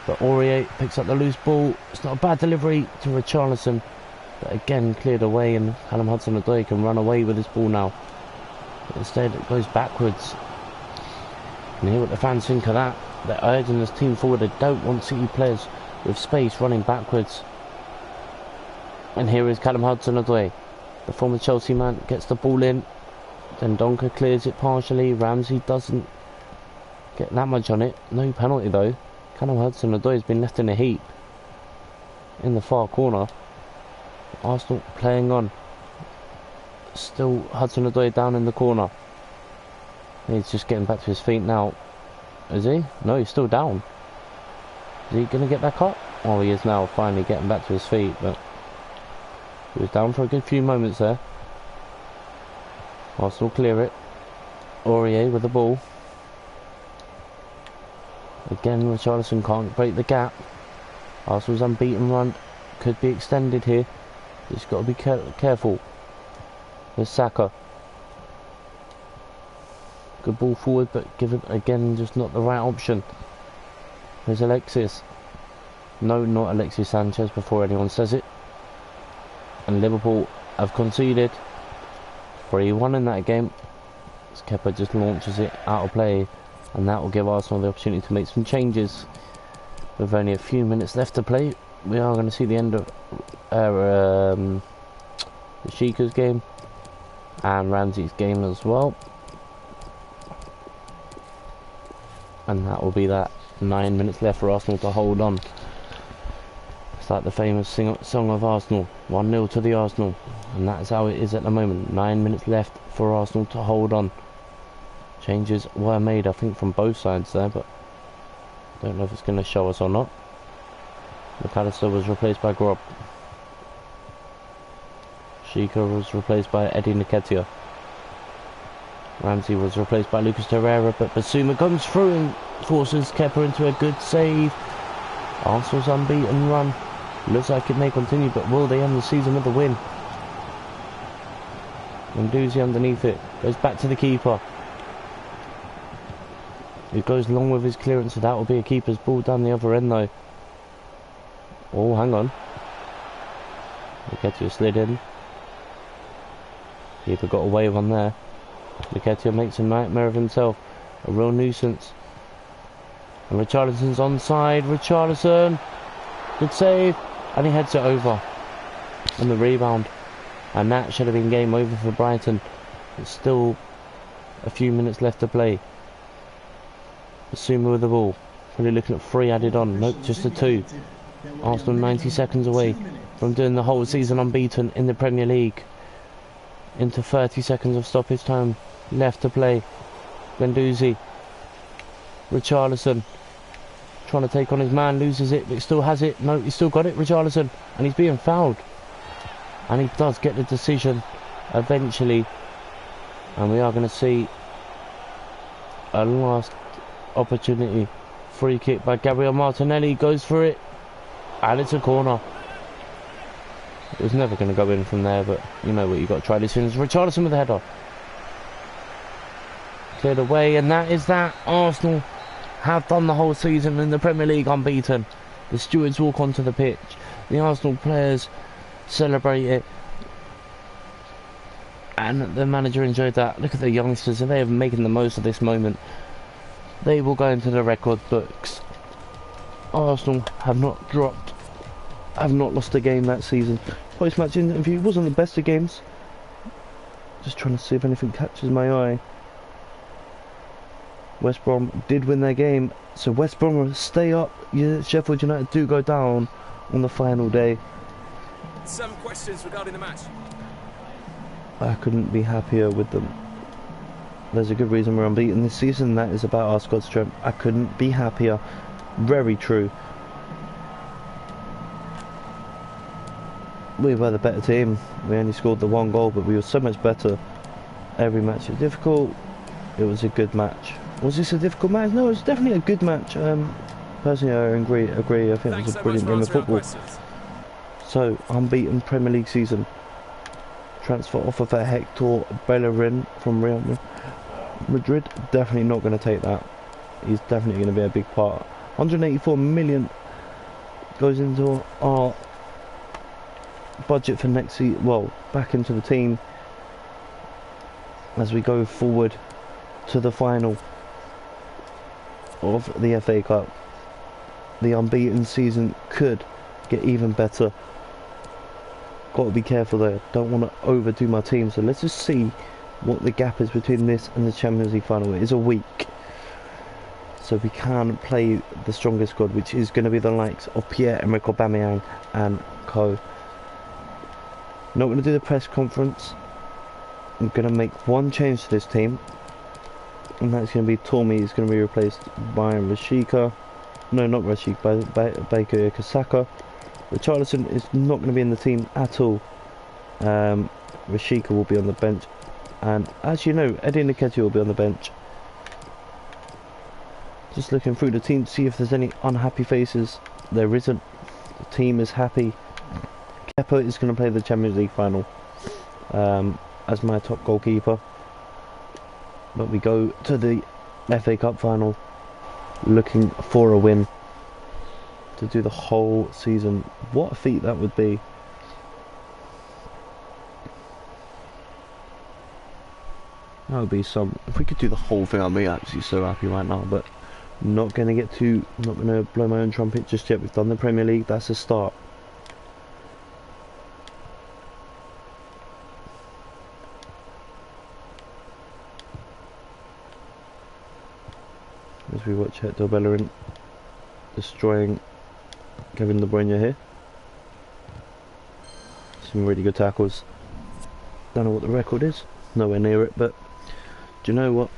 But Aurier picks up the loose ball. It's not a bad delivery to Richarlison, but again cleared away, and Callum Hudson-Odoi can run away with this ball now. But instead it goes backwards. And hear what the fans think of that. They're urging this team forward. They don't want City players with space running backwards. And here is Callum Hudson-Odoi. The former Chelsea man gets the ball in. Then Donker clears it partially. Ramsey doesn't get that much on it. No penalty though. Callum Hudson-Odoi has been left in a heap in the far corner. Arsenal playing on. Still Hudson-Odoi down in the corner. He's just getting back to his feet now. Is he? No, he's still down. Is he going to get back up? Oh, he is now finally getting back to his feet, but he was down for a good few moments there. Arsenal clear it. Aurier with the ball. Again, Richarlison can't break the gap. Arsenal's unbeaten run could be extended here. Just got to be careful. There's Saka. Good ball forward, but give it again, just not the right option. There's Alexis. No, not Alexis Sanchez before anyone says it. And Liverpool have conceded 3-1 in that game. As Kepa just launches it out of play, and that will give Arsenal the opportunity to make some changes. With only a few minutes left to play, we are going to see the end of Shika's game and Ramsey's game as well. And that will be that. 9 minutes left for Arsenal to hold on. It's like the famous song of Arsenal, 1-0 to the Arsenal, and that's how it is at the moment. 9 minutes left for Arsenal to hold on. Changes were made, I think, from both sides there, but I don't know if it's going to show us or not. McAllister was replaced by Grob. Shika was replaced by Eddie Nketiah. Ramsey was replaced by Lucas Torreira, but Basuma comes through and forces Kepa into a good save. Arsenal's unbeaten run looks like it may continue, but will they end the season with a win? Guendouzi underneath it, goes back to the keeper. It goes long with his clearance, so that will be a keeper's ball down the other end though. Oh, hang on. Nketiah slid in. Keeper got away with one there. Nketiah makes a nightmare of himself. A real nuisance. And Richarlison's onside. Richarlison. Good save. And he heads it over. On the rebound. And that should have been game over for Brighton. It's still a few minutes left to play. Basuma with the ball. Probably looking at 3 added on. Nope, just a 2. Arsenal 90 seconds away from doing the whole season unbeaten in the Premier League. Into 30 seconds of stoppage time left to play. Guendouzi. Richarlison. Trying to take on his man. Loses it, but he still has it. No, he's still got it, Richarlison. And he's being fouled. And he does get the decision eventually. And we are going to see a last opportunity. Free kick by Gabriel Martinelli. Goes for it. And it's a corner. It was never going to go in from there, but you know what, you got to try this in. Richarlison with the header. Cleared away, and that is that. Arsenal have done the whole season in the Premier League unbeaten. The stewards walk onto the pitch. The Arsenal players celebrate it. And the manager enjoyed that. Look at the youngsters, and they are making the most of this moment. They will go into the record books. Arsenal have not dropped, have not lost a game that season. Post-match interview wasn't the best of games. Just trying to see if anything catches my eye. West Brom did win their game, so West Brom will stay up. Yeah, Sheffield United do go down on the final day. Some questions regarding the match. I couldn't be happier with them. There's a good reason we're unbeaten this season, that is about our squad strength. I couldn't be happier. Very true. We were the better team. We only scored the 1 goal, but we were so much better. Every match was difficult. It was a good match. Was this a difficult match? No, it was definitely a good match. Personally, I agree. I think it was a brilliant game of football. So, unbeaten Premier League season. Transfer offer for Hector Bellerin from Real Madrid. Definitely not going to take that. He's definitely going to be a big part. 184 million goes into our budget for next season. Well, back into the team as we go forward to the final of the FA Cup. The unbeaten season could get even better. Got to be careful though. Don't want to overdo my team. So let's just see what the gap is between this and the Champions League final. It is a week, so we can play the strongest squad, which is going to be the likes of Pierre-Emerick Aubameyang and co. Not going to do the press conference. I'm going to make one change to this team, and that's going to be Tormi is going to be replaced by Rashica. No, not Rashica, by Bukayo Saka. Richarlison is not going to be in the team at all. Rashica will be on the bench, and as you know, Eddie Nketiah will be on the bench. Just looking through the team to see if there's any unhappy faces. There isn't. The team is happy. Kepa is going to play the Champions League final as my top goalkeeper. But we go to the FA Cup final looking for a win to do the whole season. What a feat that would be. That would be some. If we could do the whole thing, I'd be absolutely so happy right now. But not going to get too. Not going to blow my own trumpet just yet. We've done the Premier League. That's a start. As we watch Hector Bellerin destroying Kevin De Bruyne here. Some really good tackles. Don't know what the record is. Nowhere near it, but do you know what?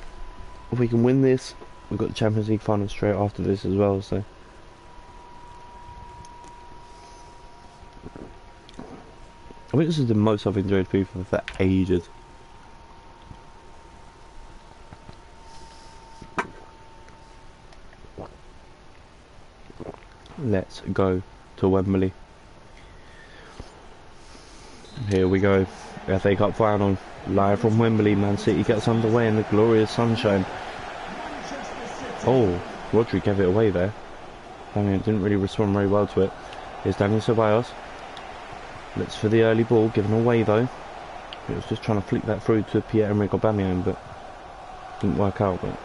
If we can win this, we've got the Champions League final straight after this as well, so. I think this is the most I've enjoyed FIFA for ages. Let's go to Wembley. Here we go. FA Cup final. Live from Wembley. Man City gets underway in the glorious sunshine. Oh, Rodri gave it away there. Daniel didn't really respond very well to it. Here's Daniel Ceballos. Looks for the early ball, given away though. He was just trying to flick that through to Pierre-Emerick Aubameyang, but didn't work out. But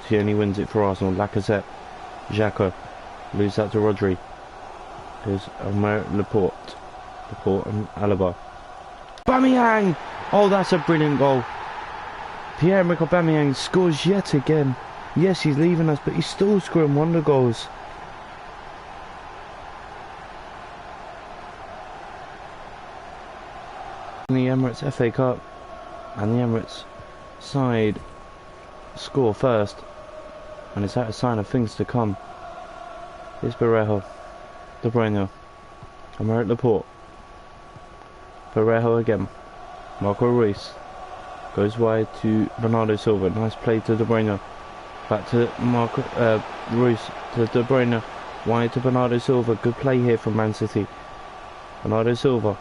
Tierney wins it for Arsenal. Lacazette, Xhaka, lose that to Rodri. Here's Laporte and Alaba. Aubameyang! Oh, that's a brilliant goal. Pierre-Emerick Aubameyang scores yet again. Yes, he's leaving us, but he's still scoring wonder goals. The Emirates FA Cup and the Emirates side score first, and is that a sign of things to come? Here's Parejo, De Bruyne, Aymeric Laporte, Parejo again, Marco Reus goes wide to Bernardo Silva, nice play to De Bruyne, back to Reus to De Bruyne, wide to Bernardo Silva, good play here from Man City, Bernardo Silva.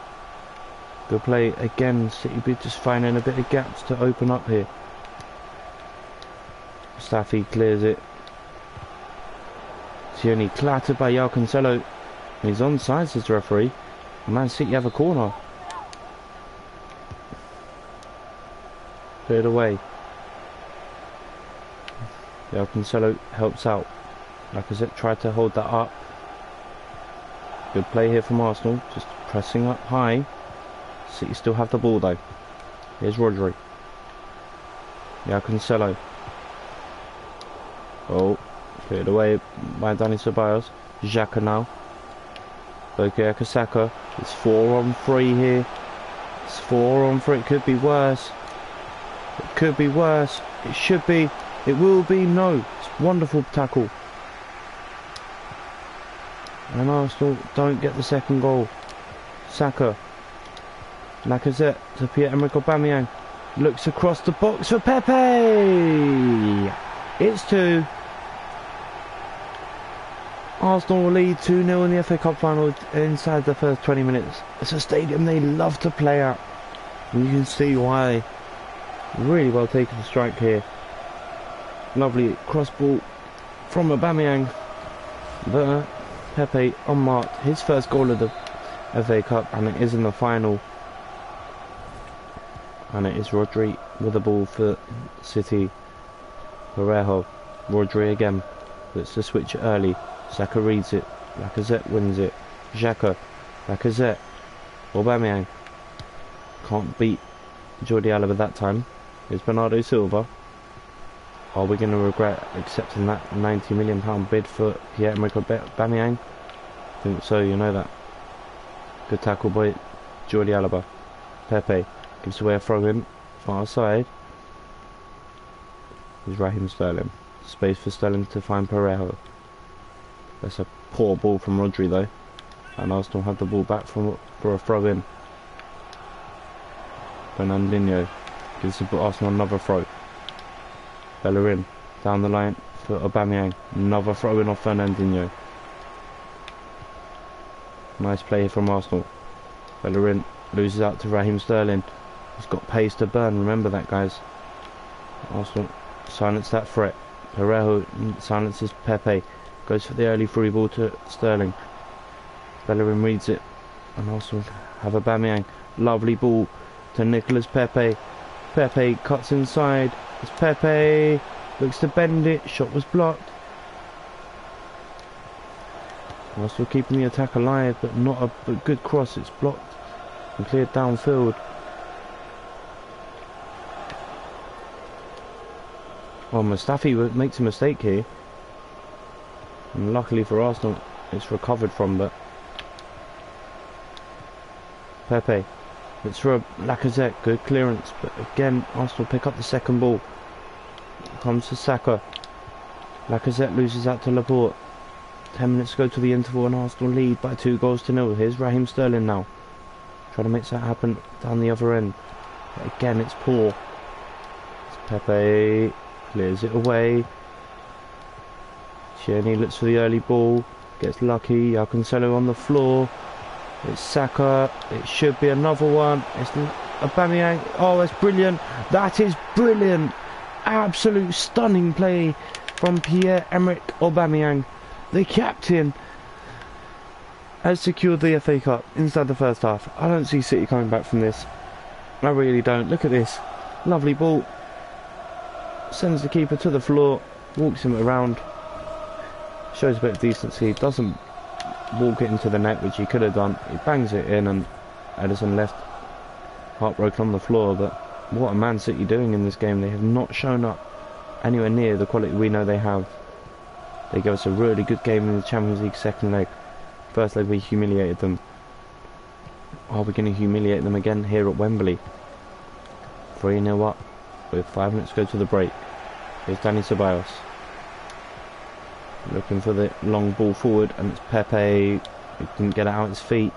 Good play again. City be just finding a bit of gaps to open up here. Mustafi clears it. Tierney clattered by João Cancelo. He's onside, says the referee. Man City have a corner. Cleared away. João Cancelo helps out. Lacazette tried to hold that up. Good play here from Arsenal. Just pressing up high. City still have the ball though. Here's Rodri. João Cancelo. Oh, cleared away by Dani Ceballos. Xhaka now. Bukayo Saka. It's 4 on 3 here. It's 4 on 3. It could be worse. It could be worse. It should be. It will be. No. It's wonderful tackle. And Arsenal don't get the second goal. Saka. Lacazette to Pierre-Emerick Aubameyang. Looks across the box for Pepe. It's 2. Arsenal will lead 2-0 in the FA Cup final inside the first 20 minutes. It's a stadium they love to play at. And you can see why. Really well taken strike here. Lovely cross ball from Aubameyang. But Pepe unmarked. His first goal of the FA Cup, and it is in the final. And it is Rodri with the ball for City. Parejo. Rodri again. Let's just switch it early. Saka reads it. Lacazette wins it. Xhaka. Lacazette. Aubameyang. Can't beat Jordi Alba that time. Here's Bernardo Silva. Are we going to regret accepting that £90 million bid for Pierre-Emerick Aubameyang? I think so, you know that. Good tackle by Jordi Alba. Pepe. Gives away a throw in, far side. Here's Raheem Sterling. Space for Sterling to find Parejo. That's a poor ball from Rodri though. And Arsenal have the ball back for a throw in. Fernandinho gives Arsenal another throw. Bellerin down the line for Aubameyang. Another throw in off Fernandinho. Nice play here from Arsenal. Bellerin loses out to Raheem Sterling. He's got pace to burn, remember that guys. Arsenal silence that threat. Parejo silences Pepe. Goes for the early free ball to Sterling. Bellerin reads it. And Arsenal have Aubameyang. Lovely ball to Nicolas Pepe. Pepe cuts inside. It's Pepe. Looks to bend it. Shot was blocked. Arsenal keeping the attack alive, but not a good cross. It's blocked and cleared downfield. Well, Mustafi makes a mistake here, and luckily for Arsenal it's recovered from. But Pepe, it's for Lacazette, good clearance, but again Arsenal pick up the second ball. Comes to Saka. Lacazette loses out to Laporte. 10 minutes go to the interval and Arsenal lead by 2-0. Here's Raheem Sterling now. Trying to make that happen down the other end. But again, it's poor. It's Pepe. Clears it away. Tierney looks for the early ball. Gets lucky. Cancelo on the floor. It's Saka. It should be another one. It's Aubameyang. Oh, that's brilliant. That is brilliant. Absolute stunning play from Pierre-Emerick Aubameyang. The captain has secured the FA Cup inside the first half. I don't see City coming back from this. I really don't. Look at this. Lovely ball. Sends the keeper to the floor. Walks him around. Shows a bit of decency. Doesn't walk it into the net, which he could have done. He bangs it in and Ederson left heartbroken on the floor. But what are Man City doing in this game? They have not shown up anywhere near the quality we know they have. They gave us a really good game in the Champions League second leg. First leg we humiliated them. Are we going to humiliate them again here at Wembley? 3-0 up with 5 minutes to go to the break. Here's Dani Ceballos. Looking for the long ball forward, and it's Pepe. He didn't get it out his feet.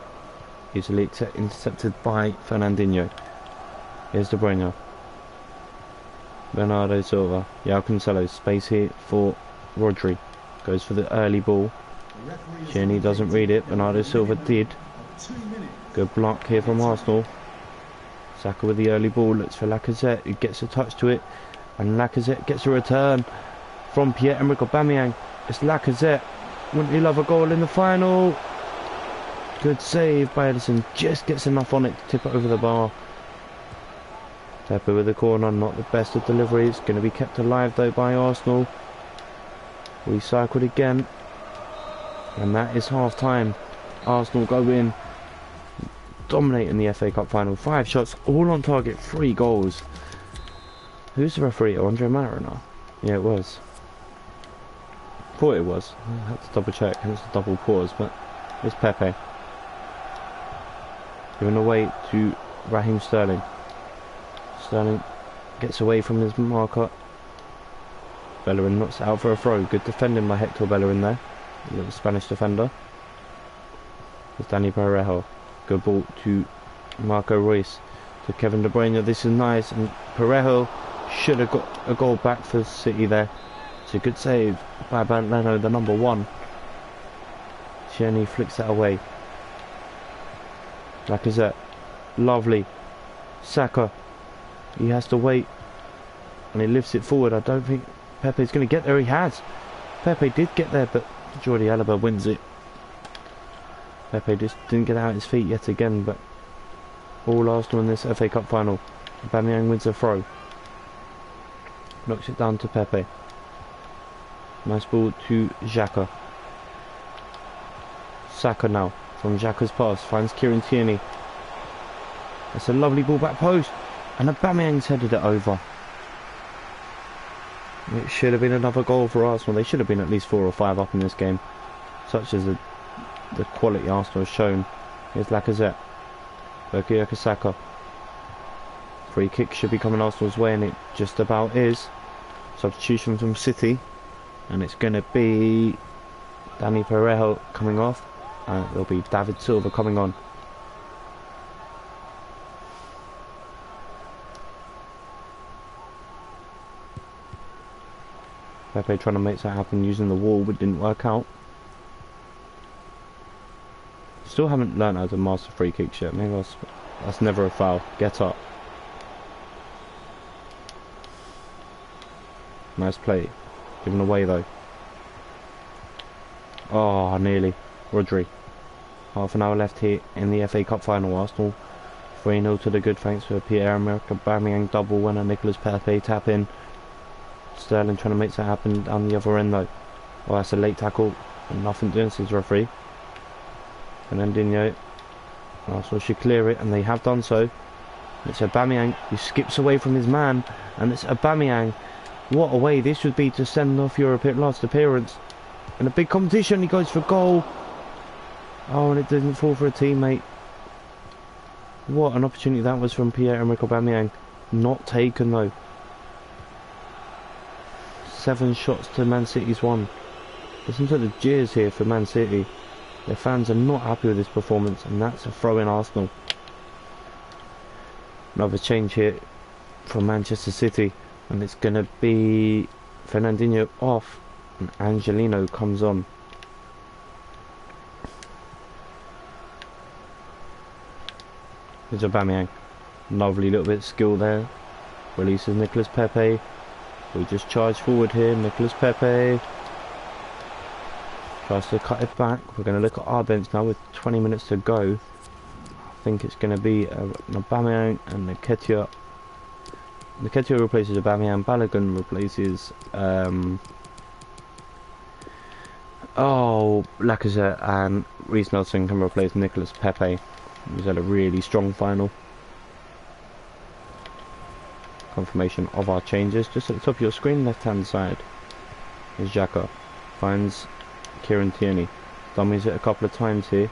Easily intercepted by Fernandinho. Here's De Bruyne. Bernardo Silva. Cancelo. Space here for Rodri. Goes for the early ball. Tierney doesn't read it. Bernardo Silva did. Good block here from Arsenal. Saka with the early ball. Looks for Lacazette, who gets a touch to it. And Lacazette gets a return from Pierre-Emerick Aubameyang. It's Lacazette. Wouldn't he love a goal in the final? Good save by Ederson. Just gets enough on it to tip it over the bar. Pepe with the corner. Not the best of deliveries. Going to be kept alive though by Arsenal. Recycled again. And that is half time. Arsenal go in. Dominating the FA Cup final. 5 shots. All on target. 3 goals. Who's the referee? Andre Mariner? Yeah, it was. Thought it was. I had to double check, and it's a double pause, but it's Pepe. Given away to Raheem Sterling. Sterling gets away from his marker. Bellerin knocks it out for a throw. Good defending by Hector Bellerin there. A little Spanish defender. It's Dani Parejo. Good ball to Marco Reus. To Kevin De Bruyne. This is nice, and Parejo should have got a goal back for City there. It's a good save by Bernd Leno, the number 1. Tierney flicks that away. Lacazette. Lovely. Saka. He has to wait. And he lifts it forward. I don't think Pepe's going to get there. He has. Pepe did get there, but Jordi Alba wins it. Pepe just didn't get out his feet yet again, but all Arsenal in this FA Cup final. Aubameyang wins a throw. Knocks it down to Pepe. Nice ball to Xhaka. Saka now from Xhaka's pass finds Kieran Tierney. That's a lovely ball back post, and Aubameyang's headed it over. It should have been another goal for Arsenal. They should have been at least 4 or 5 up in this game, such as the quality Arsenal has shown. Here's Lacazette. Bukayo Saka. Free kick should be coming Arsenal's way, and it just about is. Substitution from City. And it's going to be Dani Parejo coming off. And there'll be David Silva coming on. Pepe trying to make that happen using the wall, but didn't work out. Still haven't learned how to master free kicks yet. Maybe that's never a foul. Get up. Nice play. Given away though. Oh, nearly. Rodri. Half an hour left here in the FA Cup final. Arsenal 3-0 to the good, thanks to a Pierre-Emerick Aubameyang double winner. Nicolas Pepe tap in. Sterling trying to make that happen down the other end though. Oh, that's a late tackle. And nothing doing since referee. Fernandinho. Arsenal should clear it, and they have done so. It's Aubameyang who skips away from his man, and it's Aubameyang. What a way this would be to send off your last appearance. In a big competition, he goes for goal. Oh, and it didn't fall for a teammate. What an opportunity that was from Pierre-Emerick Aubameyang. Not taken though. 7 shots to Man City's 1. Listen to the jeers here for Man City. Their fans are not happy with this performance, and that's a throw in Arsenal. Another change here from Manchester City, and it's going to be Fernandinho off and Angelino comes on. Here's Aubameyang. Lovely little bit of skill there. Releases Nicolas Pepe. We just charge forward here. Nicolas Pepe tries to cut it back. We're going to look at our bench now with 20 minutes to go. I think it's going to be Aubameyang and Nketiah. Nketiah replaces Aubameyang. Balogun replaces Lacazette, and Reece Nelson can replace Nicolas Pepe. He's had a really strong final. Confirmation of our changes just at the top of your screen, left hand side is Xhaka, finds Kieran Tierney, dummies it a couple of times here,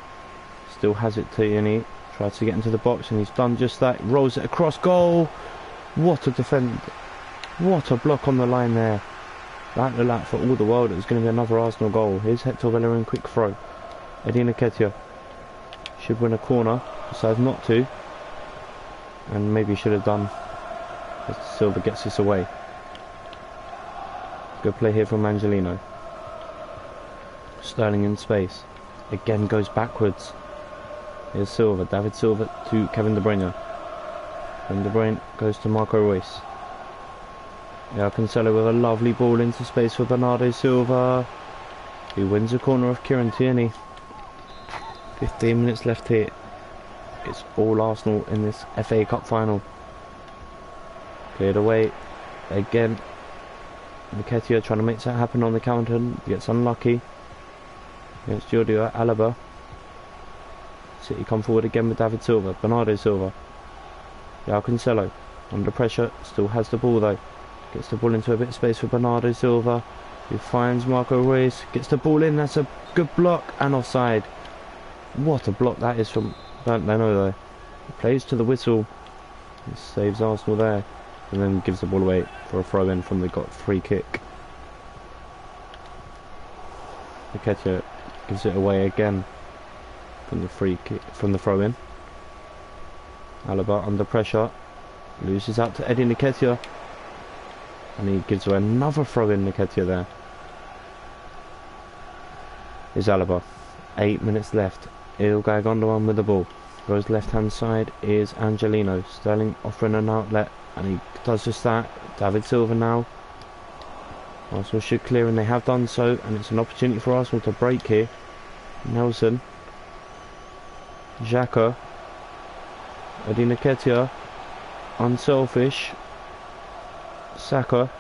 still has it. Tierney tries to get into the box and he's done just that, rolls it across, goal. What a defend, what a block on the line there. That looked like for all the world it was going to be another Arsenal goal. Here's Hector Bellerin, quick throw. Eddie Nketiah should win a corner, decides not to, and maybe should have done. Silva gets this away. Good play here from Angelino. Sterling in space. Again goes backwards. Here's Silva. David Silva to Kevin De Bruyne. And De Bruyne goes to Marco Reus. Yeah, Cancelo with a lovely ball into space for Bernardo Silva. He wins a corner off Kieran Tierney. 15 minutes left here. It's all Arsenal in this FA Cup final. Cleared away again. Nketiah trying to make that happen on the counter, gets unlucky against Jordi Alaba. City come forward again with David Silva, Bernardo Silva. João Cancelo under pressure, still has the ball though. Gets the ball into a bit of space for Bernardo Silva, who finds Marco Reus, gets the ball in. That's a good block and offside. What a block that is from Bernd Leno though. He plays to the whistle. He saves Arsenal there. And then gives the ball away for a throw in from the free kick. Nketiah gives it away again from the free kick, from the throw in. Alaba under pressure, loses out to Eddie Nketiah, and he gives away another throw in. Nketiah there. Is Alaba. 8 minutes left. Ilkay Gundogan with the ball. Goes left hand side is Angelino. Sterling offering an outlet. And he does just that. David Silva now. Arsenal should clear, and they have done so. And it's an opportunity for Arsenal to break here. Nelson. Xhaka. Eddie Nketiah. Unselfish. Saka.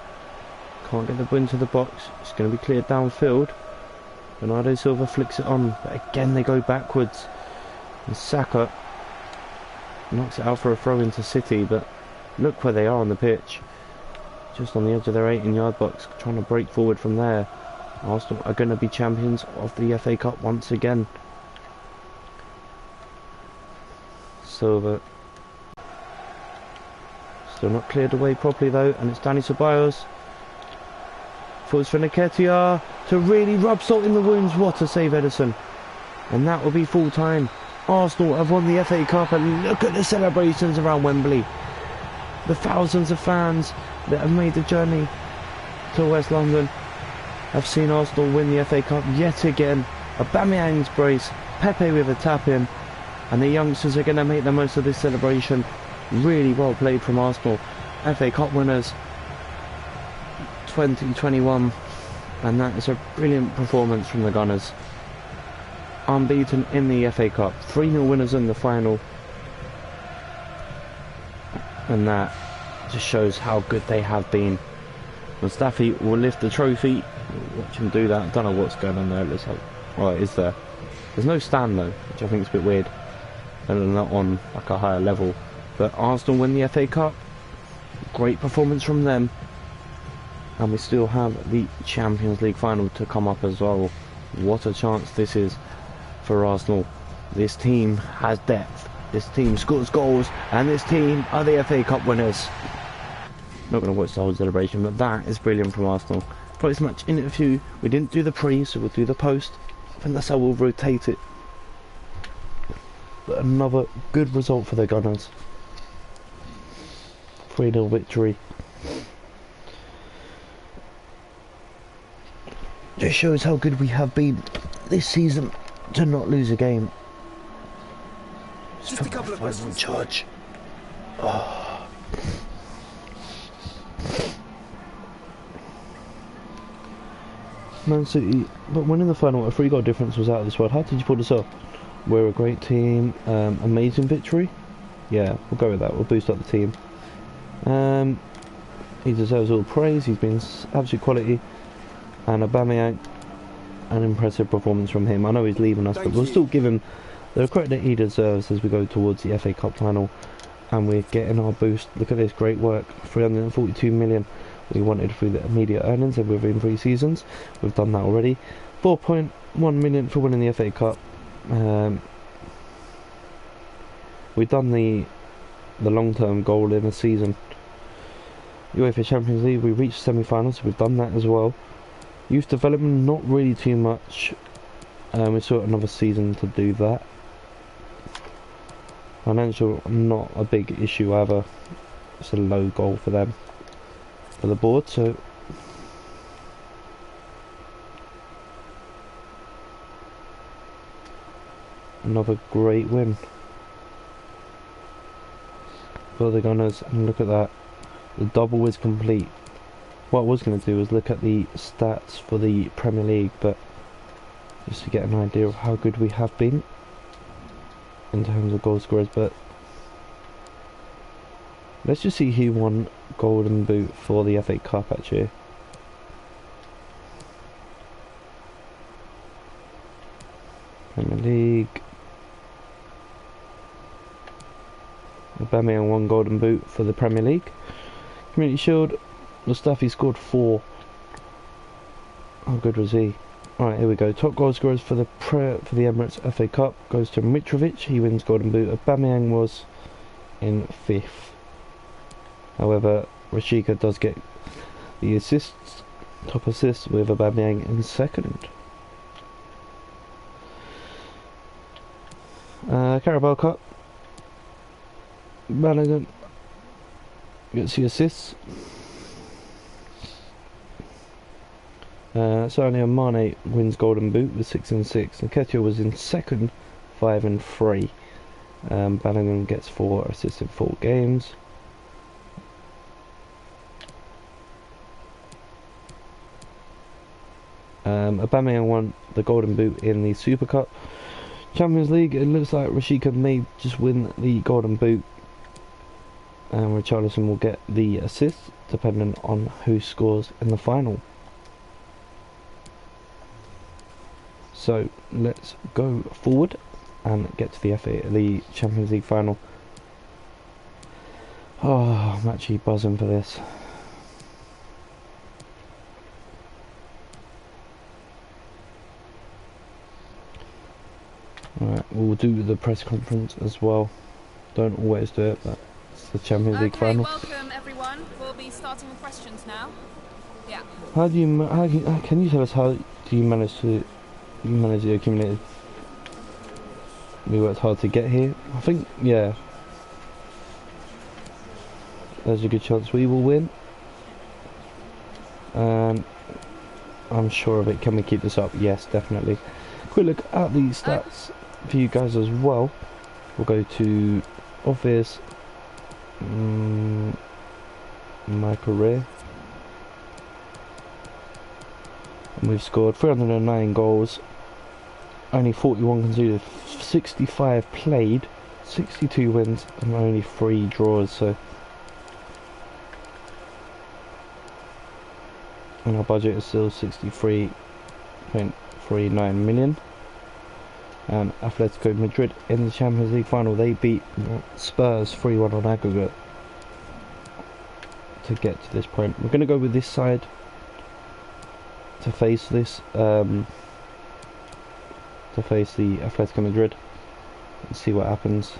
Can't get the ball into the box. It's going to be cleared downfield. Bernardo Silva flicks it on. But again they go backwards. And Saka knocks it out for a throw into City. But look where they are on the pitch, just on the edge of their 18-yard box, trying to break forward from there. Arsenal are going to be champions of the FA Cup once again. Silva still not cleared away properly though, and it's Dani Ceballos. Falls for Nketiah to really rub salt in the wounds. What a save, Ederson. And that will be full time. Arsenal have won the FA Cup, and look at the celebrations around Wembley. The thousands of fans that have made the journey to West London have seen Arsenal win the FA Cup yet again. Aubameyang's brace, Pepe with a tap in, and the youngsters are going to make the most of this celebration. Really well played from Arsenal. FA Cup winners 2021, and that is a brilliant performance from the Gunners. Unbeaten in the FA Cup, 3-0 winners in the final. And that just shows how good they have been. Mustafi will lift the trophy. Watch him do that. I don't know what's going on there. Let's hope. Oh, it is there. There's no stand though, which I think is a bit weird. And not on like a higher level. But Arsenal win the FA Cup. Great performance from them. And we still have the Champions League final to come up as well. What a chance this is for Arsenal. This team has depth. This team scores goals, and this team are the FA Cup winners. Not going to watch the whole celebration, but that is brilliant from Arsenal. Post match interview. We didn't do the pre, so we'll do the post. I think that's how we'll rotate it. But another good result for the Gunners. 3-0 victory. Just shows how good we have been this season to not lose a game. Just a couple of questions. Charge. Man City, but winning the final, a 3-goal difference was out of this world. How did you pull this off? We're a great team, amazing victory. Yeah, we'll go with that. We'll boost up the team. He deserves all praise. He's been absolute quality. And Aubameyang, an impressive performance from him. I know he's leaving us, but we'll still give him the credit that he deserves as we go towards the FA Cup final. And we're getting our boost. Look at this, great work. 342 million we wanted through the immediate earnings and within 3 seasons. We've done that already. 4.1 million for winning the FA Cup. We've done the long-term goal in a season. UEFA Champions League, we reached semi-finals, so we've done that as well. Youth development, not really too much. We still got another season to do that. Financial, not a big issue either. It's a low goal for them, for the board, so another great win for the Gunners. And look at that, the double is complete. What I was going to do was look at the stats for the Premier League, but just to get an idea of how good we have been in terms of goal scorers. But let's just see who won Golden Boot for the FA Cup actually. Premier League. Aubameyang won Golden Boot for the Premier League. Community Shield, Mustafi scored 4. How good was he? Alright, here we go. Top goal scorers for the Emirates FA Cup goes to Mitrovic. He wins Golden Boot. Aubameyang was in 5th. However, Rashica does get the assists, top assists, with Aubameyang in 2nd. Carabao Cup. Balogun gets the assists. Sadio Mane wins Golden Boot with 6 and 6. Nketiah was in 2nd, 5 and 3. Balogun gets 4 assists in 4 games. Aubameyang won the Golden Boot in the Super Cup. Champions League, it looks like Rashica may just win the Golden Boot, and Richarlison will get the assist depending on who scores in the final. So let's go forward and get to the Champions League final. Oh, I'm actually buzzing for this. Alright, we'll do the press conference as well. Don't always do it, but it's the Champions League final. Welcome everyone. We'll be starting with questions now. Yeah. Can you tell us how do you manage to accumulate it? We worked hard to get here. I think, yeah, there's a good chance we will win. And I'm sure of it. Can we keep this up? Yes, definitely. Quick look at the stats for you guys as well. We'll go to Office, my career, and we've scored 309 goals, only 41 conceded, 65 played, 62 wins and only 3 draws. So, and our budget is still 63.39 million. And Atletico Madrid in the Champions League final, they beat Spurs 3-1 on aggregate to get to this point. We're going to go with this side to face this, to face the Atletico Madrid and see what happens.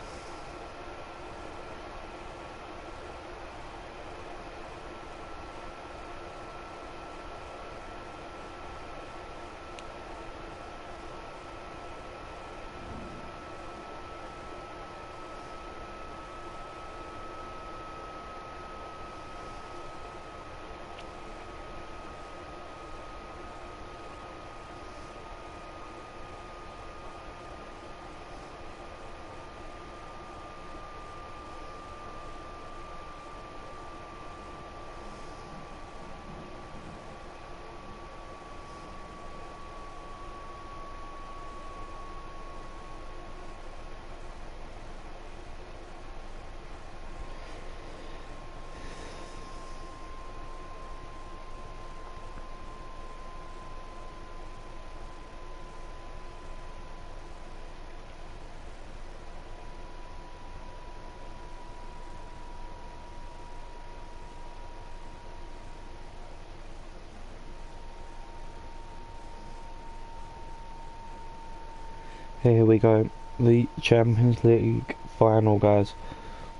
Here we go, the Champions League final, guys.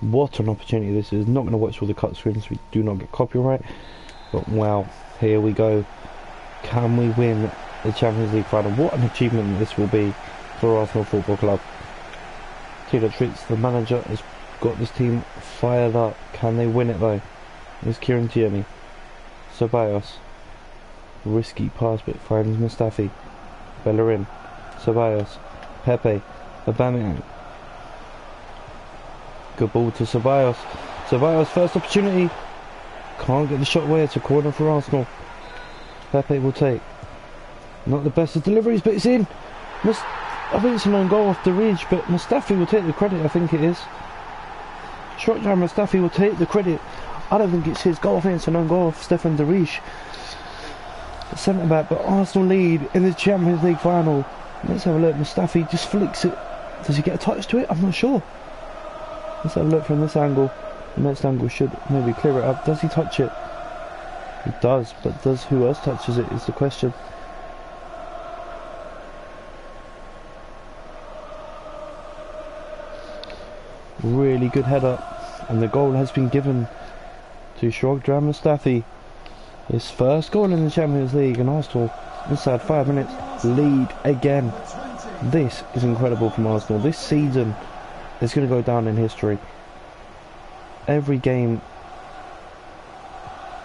What an opportunity this is. Not going to watch all the cut screens, we do not get copyright. But wow, here we go. Can we win the Champions League final? What an achievement this will be for Arsenal Football Club. Tilo Treats, the manager, has got this team fired up. Can they win it though? Here's Kieran Tierney. Ceballos. Risky pass, but finds Mustafi. Bellerin. Ceballos. Pepe. Aubameyang. Good ball to Ceballos. Ceballos, first opportunity. Can't get the shot away. It's a corner for Arsenal. Pepe will take. Not the best of deliveries, but it's in. I think it's an own goal off the ridge, but Mustafi will take the credit. I think it is. Shotjar Mustafi will take the credit. I don't think it's his goal. I think it's an own goal off Stefan de Vrij, the centre back. But Arsenal lead in the Champions League final. Let's have a look. Mustafi just flicks it. Does he get a touch to it? I'm not sure. Let's have a look from this angle. The next angle should maybe clear it up. Does he touch it? He does, but does who else touches it is the question. Really good header, and the goal has been given to Shkodran Mustafi. His first goal in the Champions League, and Arsenal inside 5 minutes lead again. This is incredible from Arsenal. This season is going to go down in history. Every game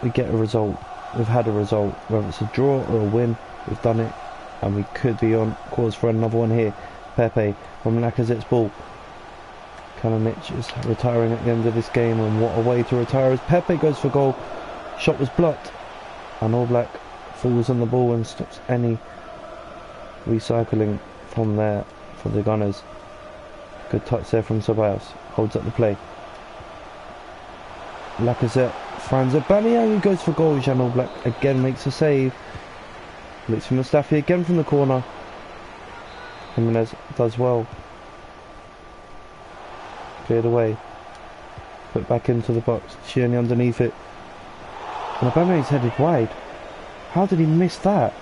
we get a result, we've had a result, whether it's a draw or a win, we've done it, and we could be on course for another one here. Pepe from Lacazette's ball. Kalinic is retiring at the end of this game, and what a way to retire as Pepe goes for goal. Shot was blocked, and Oblak falls on the ball and stops any recycling from there for the Gunners. Good touch there from Ceballos, holds up the play. Lacazette finds Aubameyang, who goes for goal. Jan Oblak again makes a save. Looks for Mustafi again from the corner. Jimenez does well. Cleared away. Put back into the box. Tierney underneath it. And Aubameyang's headed wide. How did he miss that?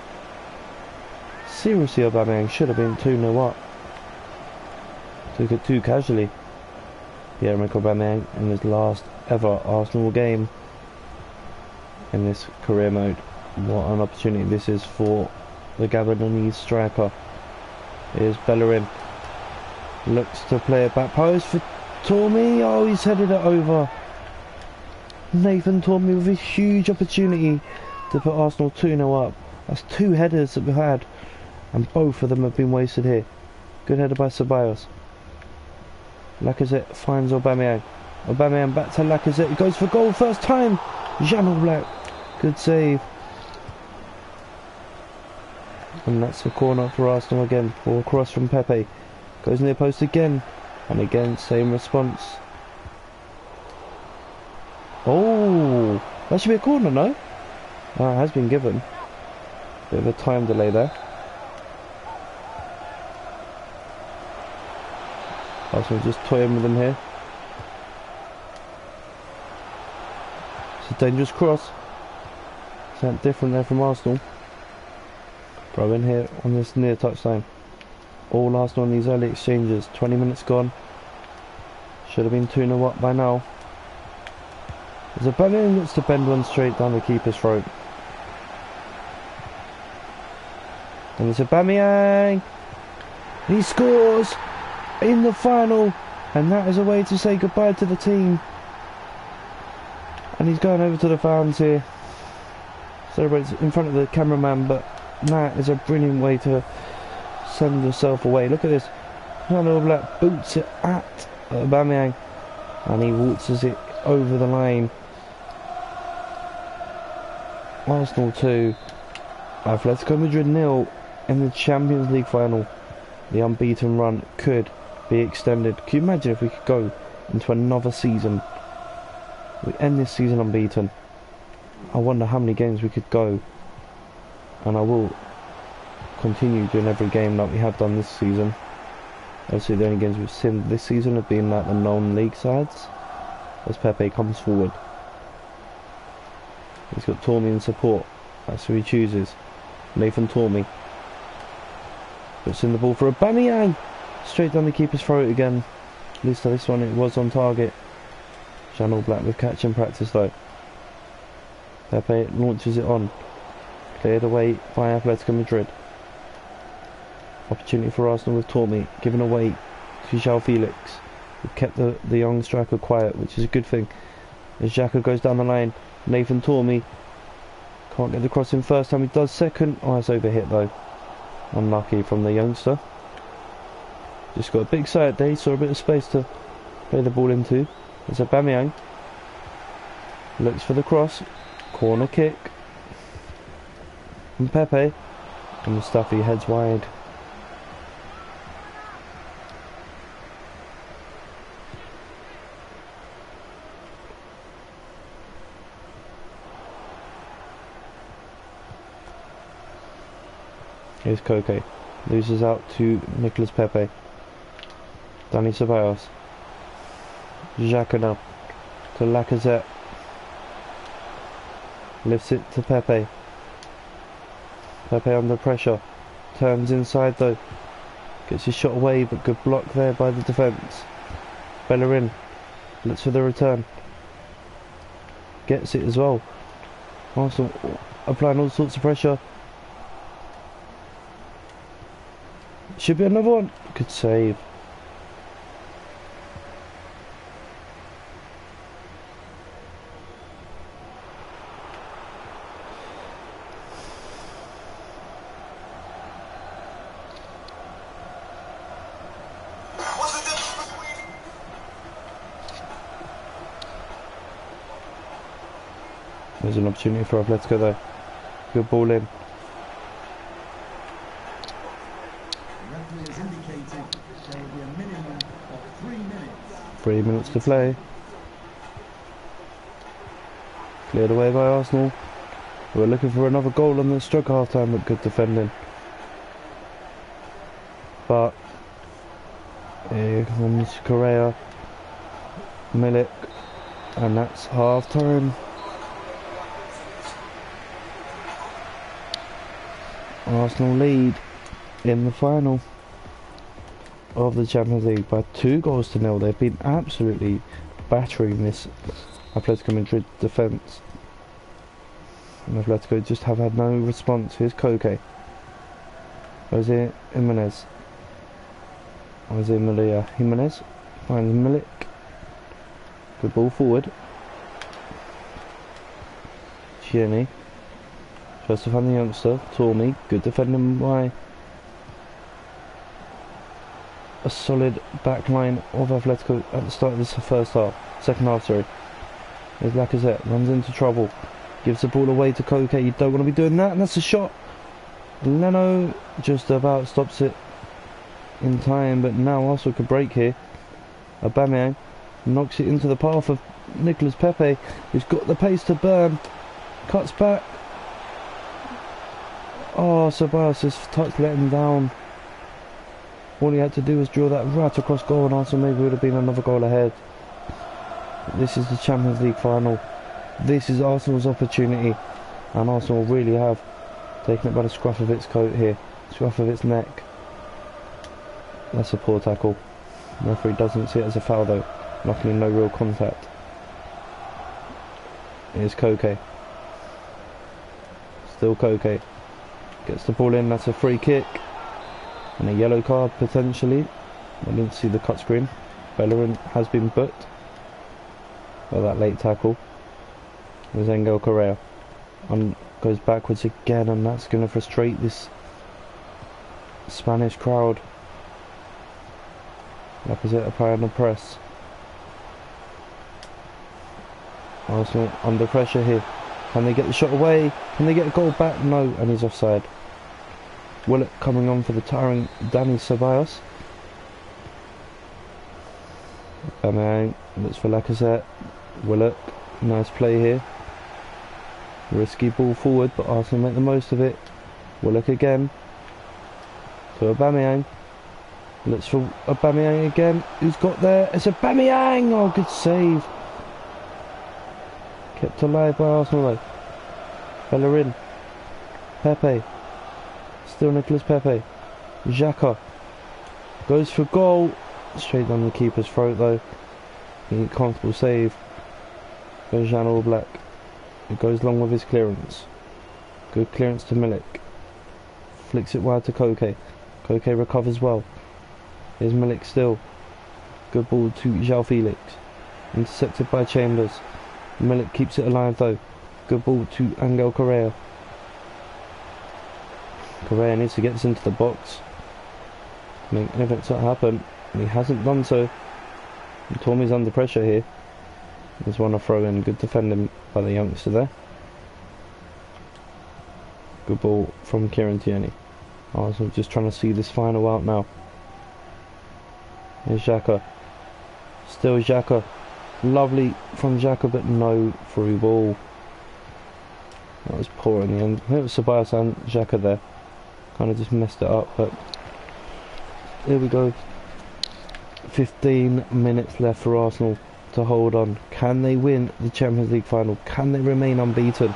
Seriously, Aubameyang should have been 2-0 up. Took it too casually. Pierre-Emerick Aubameyang in his last ever Arsenal game in this career mode. What an opportunity this is for the Gabonese striker. Here's Bellerin. Looks to play it back post for Tormi. Oh, he's headed it over. Nathan Tormi with a huge opportunity to put Arsenal 2-0 up. That's 2 headers that we've had, and both of them have been wasted here. Good header by Ceballos. Lacazette finds Aubameyang. Aubameyang back to Lacazette. He goes for goal first time. Jan Oblak. Good save. And that's a corner for Arsenal again. Ball cross from Pepe. Goes near post again. And again, same response. Oh, that should be a corner, no? Oh, it has been given. Bit of a time delay there. Arsenal just toying with them here. It's a dangerous cross. Something different there from Arsenal. Throw in here on this near touchline. All Arsenal in these early exchanges. 20 minutes gone. Should have been 2-0 up by now. As Aubameyang looks to bend one straight down the keeper's throat. And it's Aubameyang. He scores in the final, and that is a way to say goodbye to the team. And he's going over to the fans here. Celebrates in front of the cameraman, but that is a brilliant way to send yourself away. Look at this. Jan Oblak boots it at Aubameyang, and he waltzes it over the line. Arsenal 2, Atletico Madrid 0 in the Champions League final. The unbeaten run could be extended. Can you imagine if we could go into another season? We end this season unbeaten. I wonder how many games we could go, and I will continue doing every game like we have done this season. Obviously the only games we've seen this season have been like the non-league sides. As Pepe comes forward, he's got Tormi in support. That's who he chooses. Nathan Tormi. Puts in the ball for Aubameyang. Straight down the keeper's throat again. At least this one it was on target. Jan All Black with catching practice though. Pepe launches it on. Cleared away by Atletico Madrid. Opportunity for Arsenal with Tormi. Given away to João Felix. We've kept the young striker quiet, which is a good thing. As Xhaka goes down the line. Nathan Tormi. Can't get the cross in first time. He does second. Oh, it's overhit though. Unlucky from the youngster. Just got a big side there. Saw a bit of space to play the ball into. There's Aubameyang. Looks for the cross. Corner kick. And Pepe. And Mustafi heads wide. Here's Koke. Loses out to Nicolas Pepe. Dani Ceballos. Xhaka now. To Lacazette. Lifts it to Pepe. Pepe under pressure. Turns inside though. Gets his shot away, but good block there by the defence. Bellerin. Looks for the return. Gets it as well. Arsenal applying all sorts of pressure. Should be another one. Good save. There's an opportunity for Atletico though. Good ball in. Referee has indicated there will be a minimum of 3 minutes. 3 minutes to play. Cleared away by Arsenal. We're looking for another goal on the stroke half time, but good defending. But here comes Correa, Milik, and that's half time. Arsenal lead in the final of the Champions League by 2-0. They've been absolutely battering this Atletico Madrid defence. And Atletico just have had no response. Here's Koke. Jose Jimenez. Jose Maria Jimenez finds Milik. Good ball forward. Tierney. Tries to find the youngster, Tormi. Good defending by a solid back line of Atletico at the start of this second half, sorry. There's Lacazette, runs into trouble. Gives the ball away to Koke. You don't want to be doing that, and that's a shot. Leno just about stops it in time, but now Arsenal could break here. Aubameyang knocks it into the path of Nicolas Pepe, who's got the pace to burn. Cuts back. Oh, Ceballos just touched let him down. All he had to do was draw that right across goal, and Arsenal maybe would have been another goal ahead. This is the Champions League final. This is Arsenal's opportunity, and Arsenal really have taken it by the scruff of its coat here, scruff of its neck. That's a poor tackle. The referee doesn't see it as a foul though. Luckily no real contact. Here's Koke. Still Koke. Gets the ball in, that's a free kick. And a yellow card potentially. I didn't see the cut screen. Bellerin has been booked by that late tackle. There's Angel Correa. And goes backwards again, and that's going to frustrate this Spanish crowd. Lacazette applying the press. Arsenal under pressure here. Can they get the shot away? Can they get a goal back? No, and he's offside. Willock coming on for the tiring Dani Ceballos. Aubameyang looks for Lacazette. Willock, nice play here. Risky ball forward, but Arsenal make the most of it. Willock again. To Aubameyang. Looks for Aubameyang again. Who's got there? It's Aubameyang! Oh, good save. Kept alive by Arsenal though. Bellerin. Pepe. Still Nicolas Pepe. Xhaka goes for goal. Straight down the keeper's throat though. Comfortable save. Goes Jan Oblak. It goes long with his clearance. Good clearance to Milik. Flicks it wide to Koke. Koke recovers well. Here's Milik still. Good ball to João Felix. Intercepted by Chambers. Milik keeps it alive though. Good ball to Angel Correa. Correa needs to get this into the box. Make anything sort of happen. And he hasn't done so. Tormi's under pressure here. There's one to throw in. Good defending by the youngster there. Good ball from Kieran Tierney. Arsenal just trying to see this final out now. Here's Xhaka. Still Xhaka. Lovely from Xhaka, but no through ball. That was poor in the end. I think it was Ceballos and Xhaka there. Kind of just messed it up, but here we go. 15 minutes left for Arsenal to hold on. Can they win the Champions League final? Can they remain unbeaten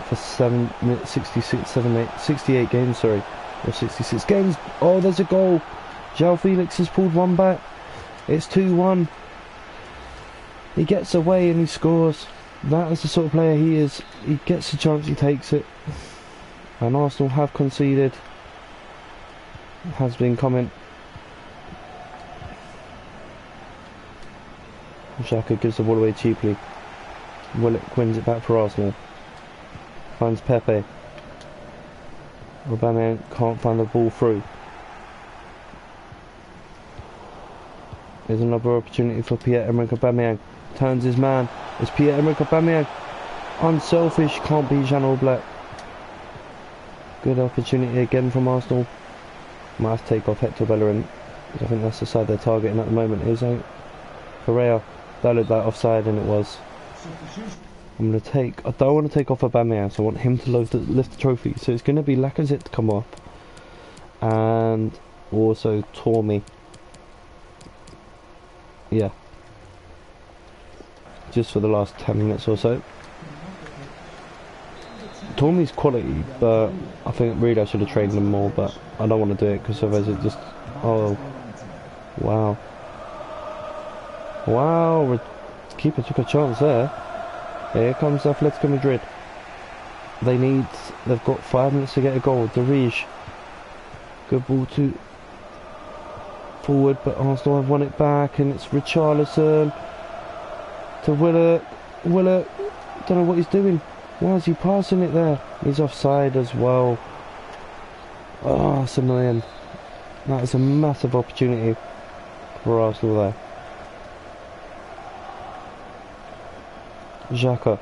for 68 games, sorry, or 66 games? Oh, there's a goal. João Felix has pulled one back. It's 2-1. He gets away and he scores. That is the sort of player he is. He gets a chance, he takes it. And Arsenal have conceded. Has been coming. Xhaka gives the ball away cheaply. Willock wins it back for Arsenal. Finds Pepe. Aubameyang can't find the ball through. There's another opportunity for Pierre-Emerick Aubameyang. Turns his man. It's Pierre-Emerick Aubameyang. Unselfish, can't beat Jan Oblak. Good opportunity again from Arsenal. Might have to take off Hector Bellerin. I think that's the side they're targeting at the moment, isn't it? Correa. That looked like offside, and it was. I don't want to take off Aubameyang, so I want him to lift the trophy. So it's going to be Lacazette to come up. And also Tormi. Yeah. Just for the last 10 minutes or so. Tormi's quality, but I think really I should have trained him more, but I don't want to do it because otherwise it just... Oh. Wow. Wow. Keeper took a chance there. Here comes Atletico Madrid. They've got 5 minutes to get a goal. Derige. Good ball to forward, but Arsenal have won it back, and it's Richarlison to Willock. Willock, don't know what he's doing. Why is he passing it there? He's offside as well. Oh, that's annoying. That is a massive opportunity for Arsenal there. Xhaka,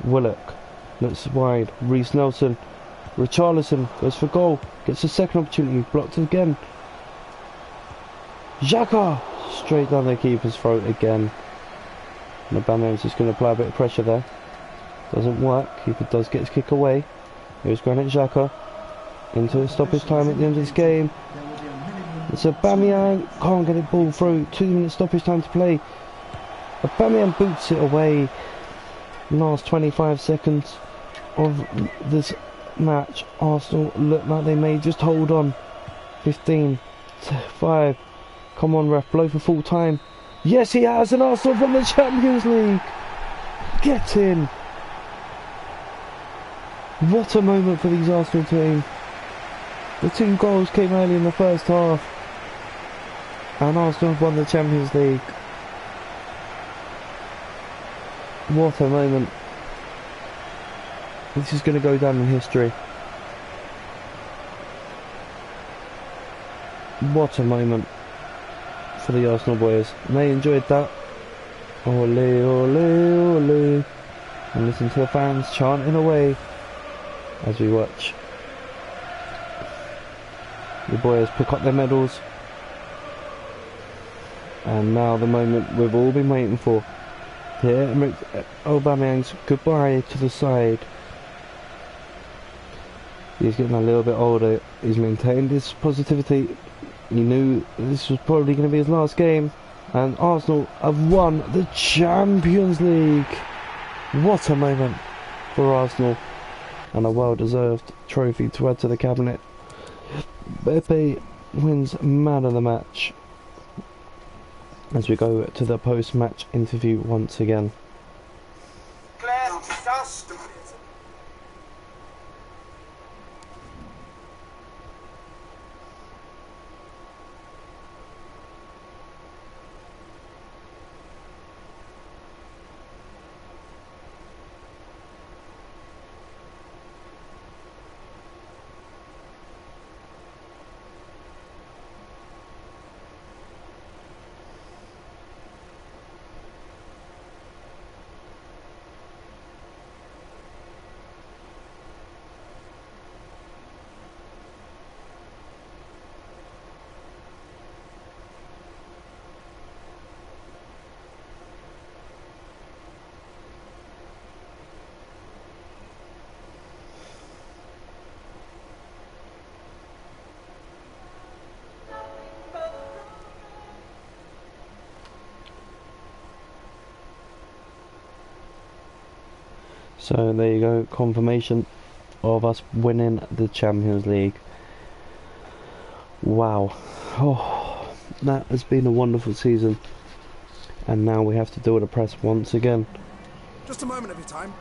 Willock, looks wide, Reece Nelson, Richarlison goes for goal, gets a second opportunity, blocked again. Xhaka, straight down the keeper's throat again. And Aubameyang's just going to apply a bit of pressure there. Doesn't work, keeper does get his kick away. Here's Granit Xhaka, into stoppage time at the end of this game. It's Aubameyang, can't get it ball through, 2 minutes stoppage time to play. Aubameyang boots it away. Last 25 seconds of this match, Arsenal look like they may just hold on. 15 to 5. Come on, ref, blow for full time. Yes, he has, and Arsenal from the Champions League. Get in. What a moment for these Arsenal team. The 2 goals came early in the first half, and Arsenal have won the Champions League. What a moment. This is going to go down in history. What a moment for the Arsenal boys. And they enjoyed that. Ole, ole, ole. And listen to the fans chanting away as we watch the boys pick up their medals. And now the moment we've all been waiting for. Pierre-Emerick Aubameyang's goodbye to the side. He's getting a little bit older. He's maintained his positivity. He knew this was probably going to be his last game. And Arsenal have won the Champions League. What a moment for Arsenal. And a well-deserved trophy to add to the cabinet. Pepe wins man of the match as we go to the post-match interview once again. Claire, ça, s'il te plaît. So there you go, confirmation of us winning the Champions League. Wow, oh, that has been a wonderful season, and now we have to deal with the press once again. Just a moment of your time.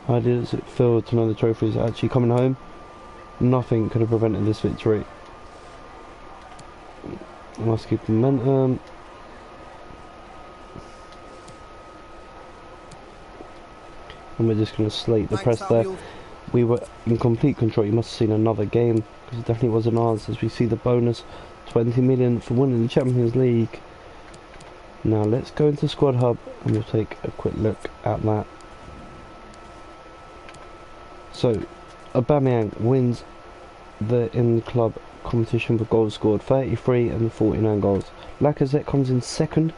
How does it feel to know the trophy is actually coming home? Nothing could have prevented this victory. Must keep momentum. And we're just going to slate the press there. We were in complete control. You must have seen another game, because it definitely wasn't ours, as we see the bonus 20 million for winning the Champions League. Now let's go into Squad Hub and we'll take a quick look at that. So Aubameyang wins the in-club competition for goals scored, 33 and 49 goals. Lacazette comes in second,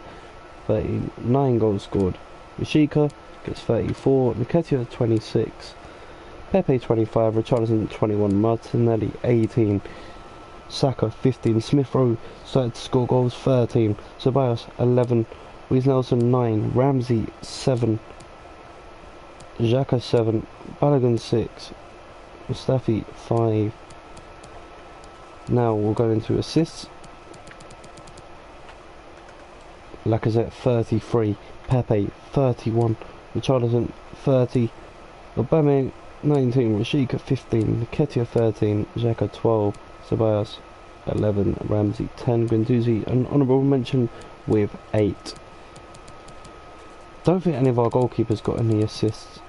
39 goals scored. Ishika gets 34, Nketiah 26, Pepe 25, Richarlison 21, Martinelli 18, Saka 15, Smith Rowe started to score goals 13, Ceballos 11, Reece Nelson 9, Ramsey 7, Xhaka 7, Balogun 6, Mustafi 5. Now we'll go into assists. Lacazette 33, Pepe 31, Richarlison 30, Aubameyang 19, Rashika 15, Nketiah 13, Xhaka 12, Ceballos 11, Ramsey 10, Guendouzi an honourable mention with 8. Don't think any of our goalkeepers got any assists.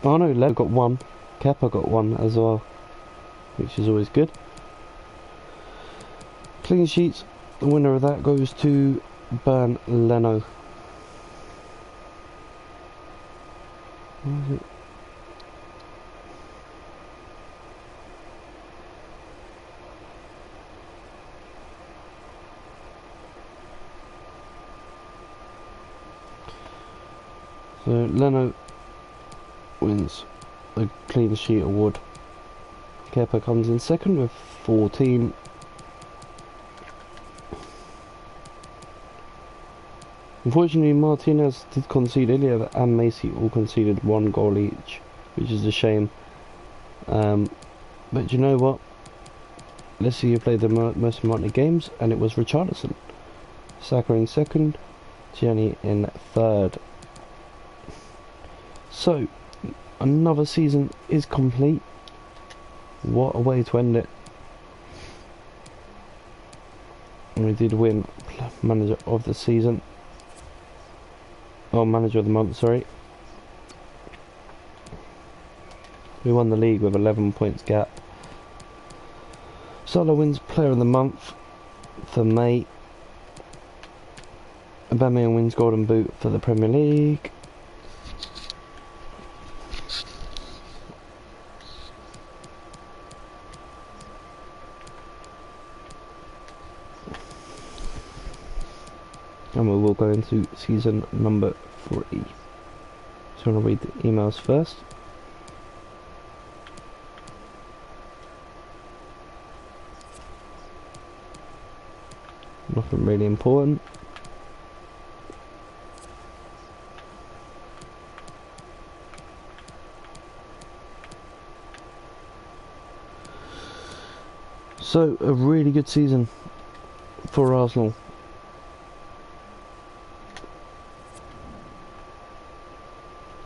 Oh no, Leo got 1, Kepa got 1 as well, which is always good. Clean sheets, the winner of that goes to Bernd Leno. Where is it? So Leno wins the clean sheet award. Kepa comes in second with 14. Unfortunately, Martinez did concede earlier, and Macy all conceded 1 goal each, which is a shame. But you know what? Let's see who played the most amount of games, and it was Richarlison. Saka in second, Gianni in third. So, another season is complete. What a way to end it. And we did win Manager of the Season. Oh, Manager of the Month, sorry. We won the league with 11 points gap. Salah wins Player of the Month for May. Aubameyang wins Golden Boot for the Premier League. And we will go into season number 3. So I'm going to read the emails first. Nothing really important. So, a really good season for Arsenal.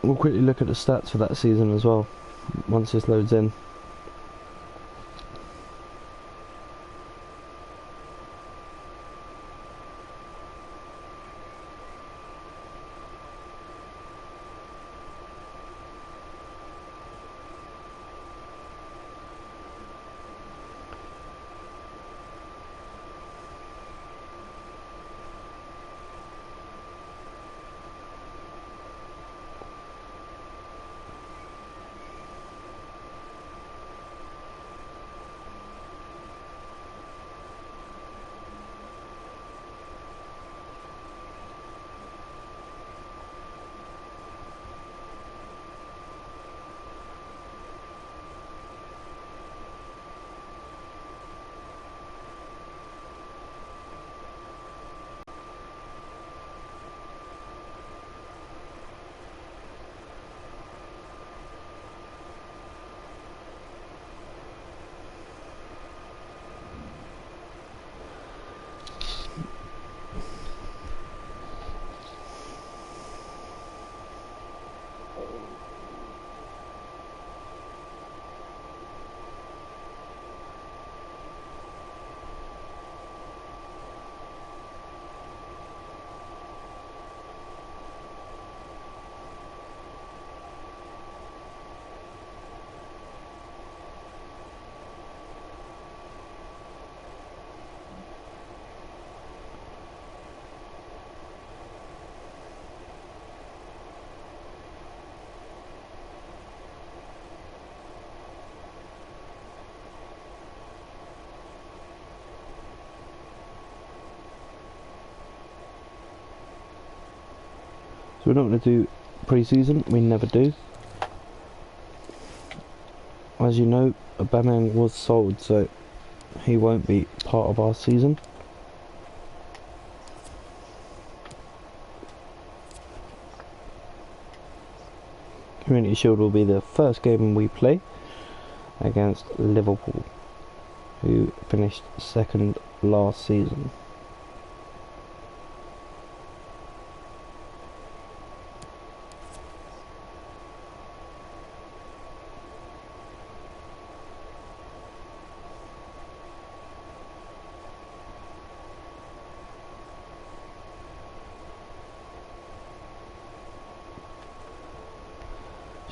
We'll quickly look at the stats for that season as well, once this loads in. So we're not going to do pre-season, we never do. As you know, Aubameyang was sold, so he won't be part of our season. Community Shield will be the first game we play against Liverpool, who finished second last season.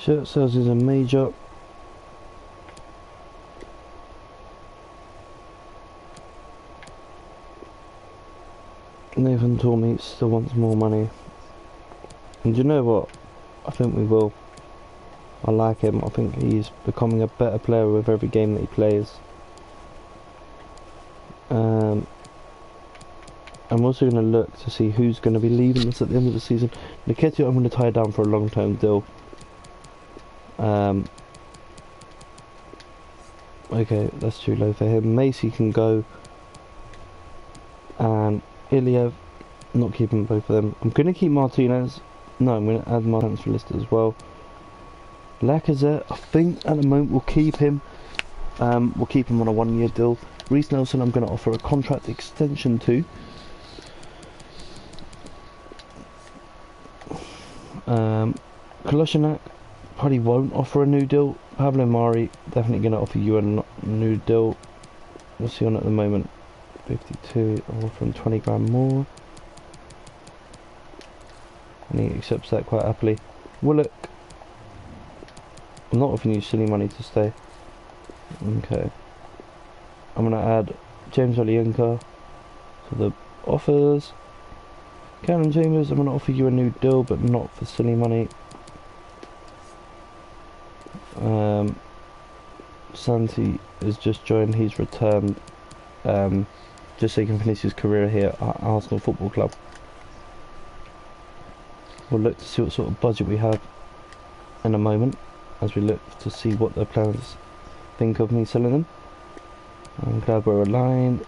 Shirt sales is a major. Nathan Tormey still wants more money. And do you know what? I think we will. I like him. I think he's becoming a better player with every game that he plays. I'm also going to look to see who's going to be leaving us at the end of the season. Nketiah I'm going to tie down for a long-term deal. Okay, that's too low for him. Macy can go, and Iliev, not keeping both of them. I'm going to keep Martinez. No, I'm going to add my transfer list as well. Lacazette, I think at the moment we'll keep him. We'll keep him on a 1-year deal. Reece Nelson, I'm going to offer a contract extension to. Kolasinac probably won't offer a new deal. Pablo Mari, definitely going to offer you a new deal. What's he on at the moment? 52. I'll offer him 20 grand more. And he accepts that quite happily. Willock, I'm not offering you silly money to stay. Okay. I'm going to add James Olienka to the offers. Cameron Chambers, I'm going to offer you a new deal, but not for silly money. Santi has just joined, he's returned, just so he can finish his career here at Arsenal Football Club. We'll look to see what sort of budget we have in a moment, as we look to see what the plans think of me selling them. I'm glad we're aligned,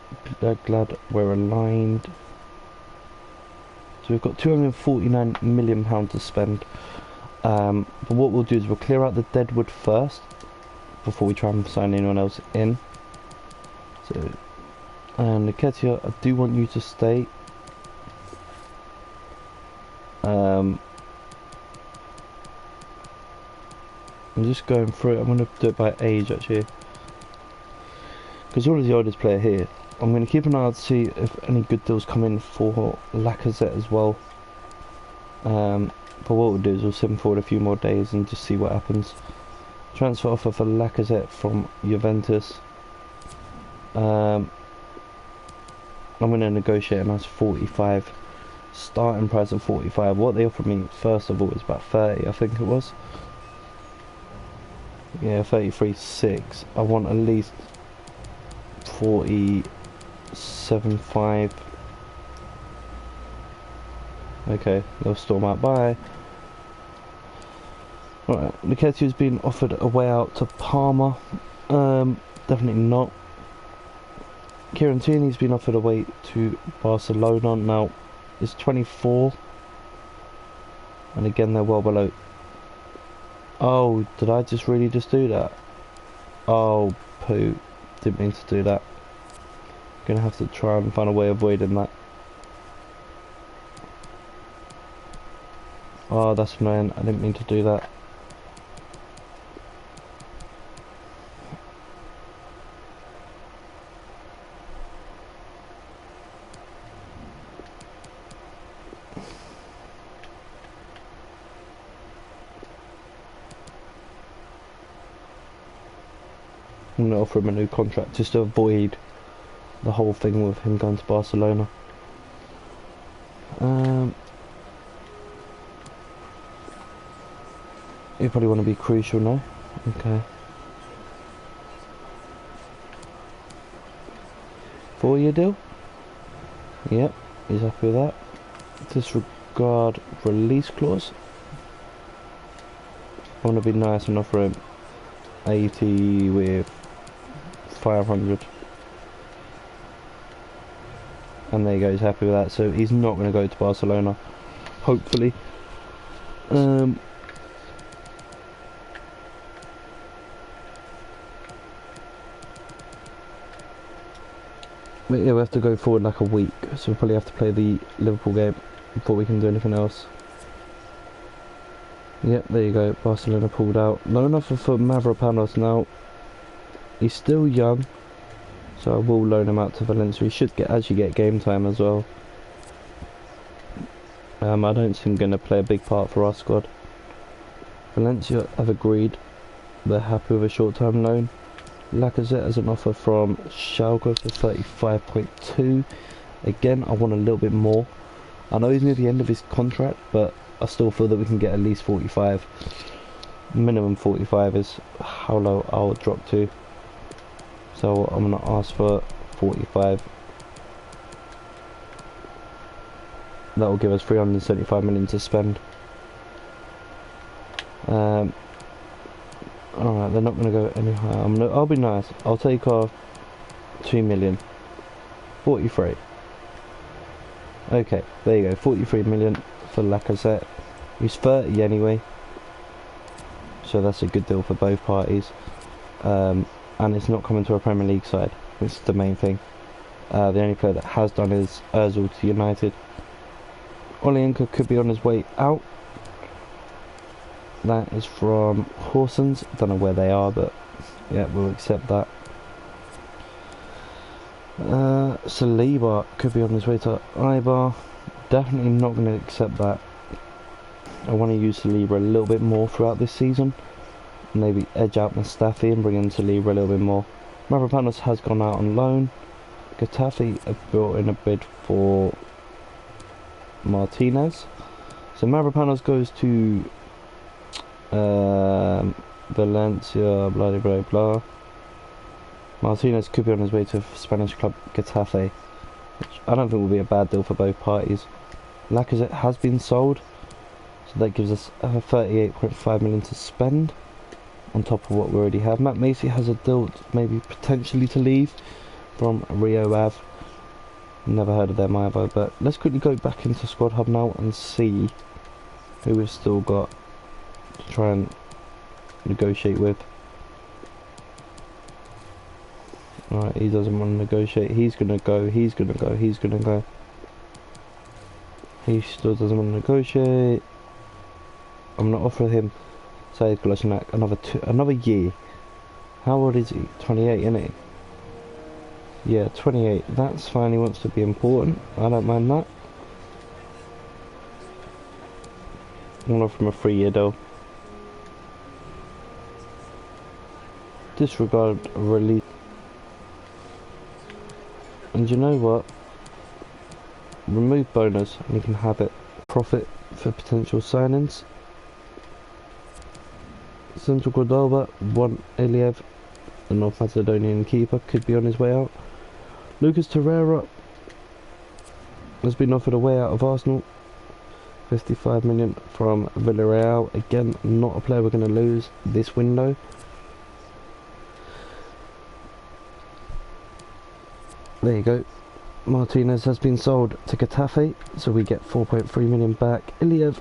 glad we're aligned. So we've got £249 million to spend. But what we'll do is we'll clear out the Deadwood first before we try and sign anyone else in. So, and Nketiah, I do want you to stay. I'm just going through it. I'm going to do it by age actually, because you're the oldest player here. I'm going to keep an eye out to see if any good deals come in for Lacazette as well. But what we'll do is we'll sit him forward a few more days and just see what happens. Transfer offer for Lacazette from Juventus. I'm going to negotiate a nice 45. Starting price of 45. What they offered me first of all was about 30, I think it was. Yeah, 33.6. I want at least 47.5. Okay, they'll storm out. Bye. Alright, Nketiah's been offered a way out to Parma. Definitely not. Kieran Tierney's been offered a way to Barcelona. Now, it's 24. And again, they're well below. Oh, did I just really just do that? Oh, poo. Didn't mean to do that. Gonna have to try and find a way of avoiding that. Oh, that's annoying. I didn't mean to do that. I'm going to offer him a new contract just to avoid the whole thing with him going to Barcelona. You probably want to be crucial now. Okay. 4-year deal? Yep, he's happy with that. Disregard release clause. I want to be nice and offer him 80 with 500. And there you go, he's happy with that. So he's not going to go to Barcelona, hopefully. But yeah, we have to go forward like a week, so we'll probably have to play the Liverpool game before we can do anything else. Yep, there you go, Barcelona pulled out. Loan offer for Mavropanos. Now, he's still young, so I will loan him out to Valencia. He should actually get game time as well. I don't think he's going to play a big part for our squad. Valencia have agreed. They're happy with a short-term loan. Lacazette has an offer from Schalke for 35.2. Again, I want a little bit more. I know he's near the end of his contract, but I still feel that we can get at least 45. Minimum 45 is how low I'll drop to. So I'm going to ask for 45. That will give us 375 million to spend. Alright, they're not going to go any higher. I'll be nice. I'll take off 2 million. 43. Okay, there you go. 43 million for Lacazette. He's 30 anyway. So that's a good deal for both parties. And it's not coming to a Premier League side. This is the main thing. The only player that has done is Ozil to United. Olayinka could be on his way out. That is from Horsens. Don't know where they are, but yeah, we'll accept that. Saliba could be on his way to Eibar. Definitely not going to accept that. I want to use Saliba a little bit more throughout this season. Maybe edge out Mustafi and bring in Saliba a little bit more. Mavropanos has gone out on loan. Getafe have brought in a bid for Martinez. So Mavropanos goes to Valencia, blah blah blah. Martinez could be on his way to Spanish club Getafe, which I don't think will be a bad deal for both parties. Lacazette has been sold, so that gives us 38.5 million to spend on top of what we already have. Matt Macy has a deal maybe potentially to leave from Rio Ave. Never heard of them either, but let's quickly go back into Squad Hub now and see who we've still got to try and negotiate with. Alright, he doesn't want to negotiate. He's gonna go, he's gonna go, he's gonna go. He still doesn't want to negotiate. I'm gonna offer him Saeed Kolasinac another year. How old is he? 28, isn't he? Yeah, 28. That's fine, he wants to be important. I don't mind that. I'm gonna offer him a 3-year deal. Disregard release. And you know what? Remove bonus and you can have it. Profit for potential signings. Central Cordoba, 1 Iliev, the North Macedonian keeper, could be on his way out. Lucas Torreira has been offered a way out of Arsenal. 55 million from Villarreal. Again, not a player we're going to lose this window. There you go. Martinez has been sold to Getafe, so we get 4.3 million back. Iliev,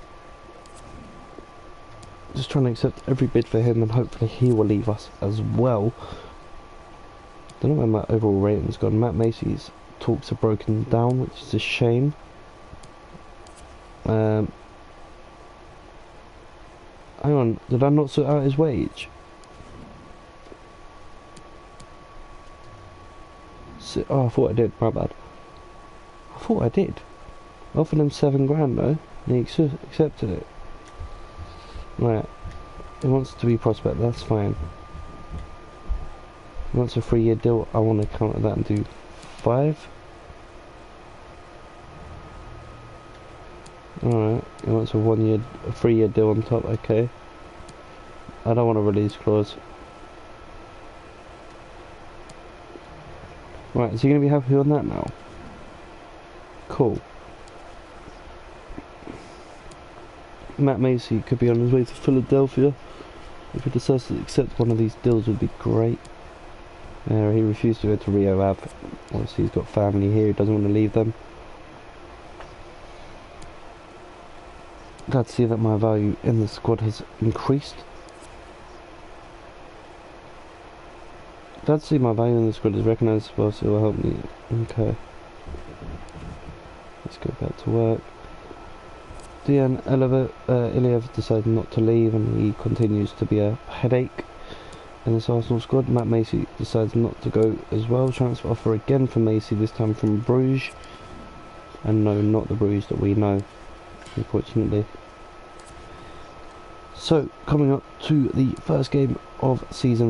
just trying to accept every bid for him, and hopefully he will leave us as well. Don't know where my overall rating's gone. Matt Macy's talks are broken down, which is a shame. Hang on, did I not sort out his wage? Oh, I thought I did, my bad. I thought I did. I offered him 7 grand though, and he accepted it. Right, he wants to be prospect, that's fine. He wants a 3-year deal, I want to counter that and do 5. Alright, he wants a 3-year deal on top, okay. I don't want a release clause. Right, is he going to be happy on that now? Cool. Matt Macy could be on his way to Philadelphia. If he decides to accept one of these deals, would be great. He refused to go to Rio Ave. Obviously he's got family here, he doesn't want to leave them. Glad to see that my value in the squad has increased. Glad to see my value in the squad is recognised as well, so it will help me. Okay. Let's go back to work. Dejan Iliev decided not to leave, and he continues to be a headache in this Arsenal squad. Matt Macy decides not to go as well. Transfer offer again for Macy, this time from Bruges. And no, not the Bruges that we know, unfortunately. So, coming up to the first game of season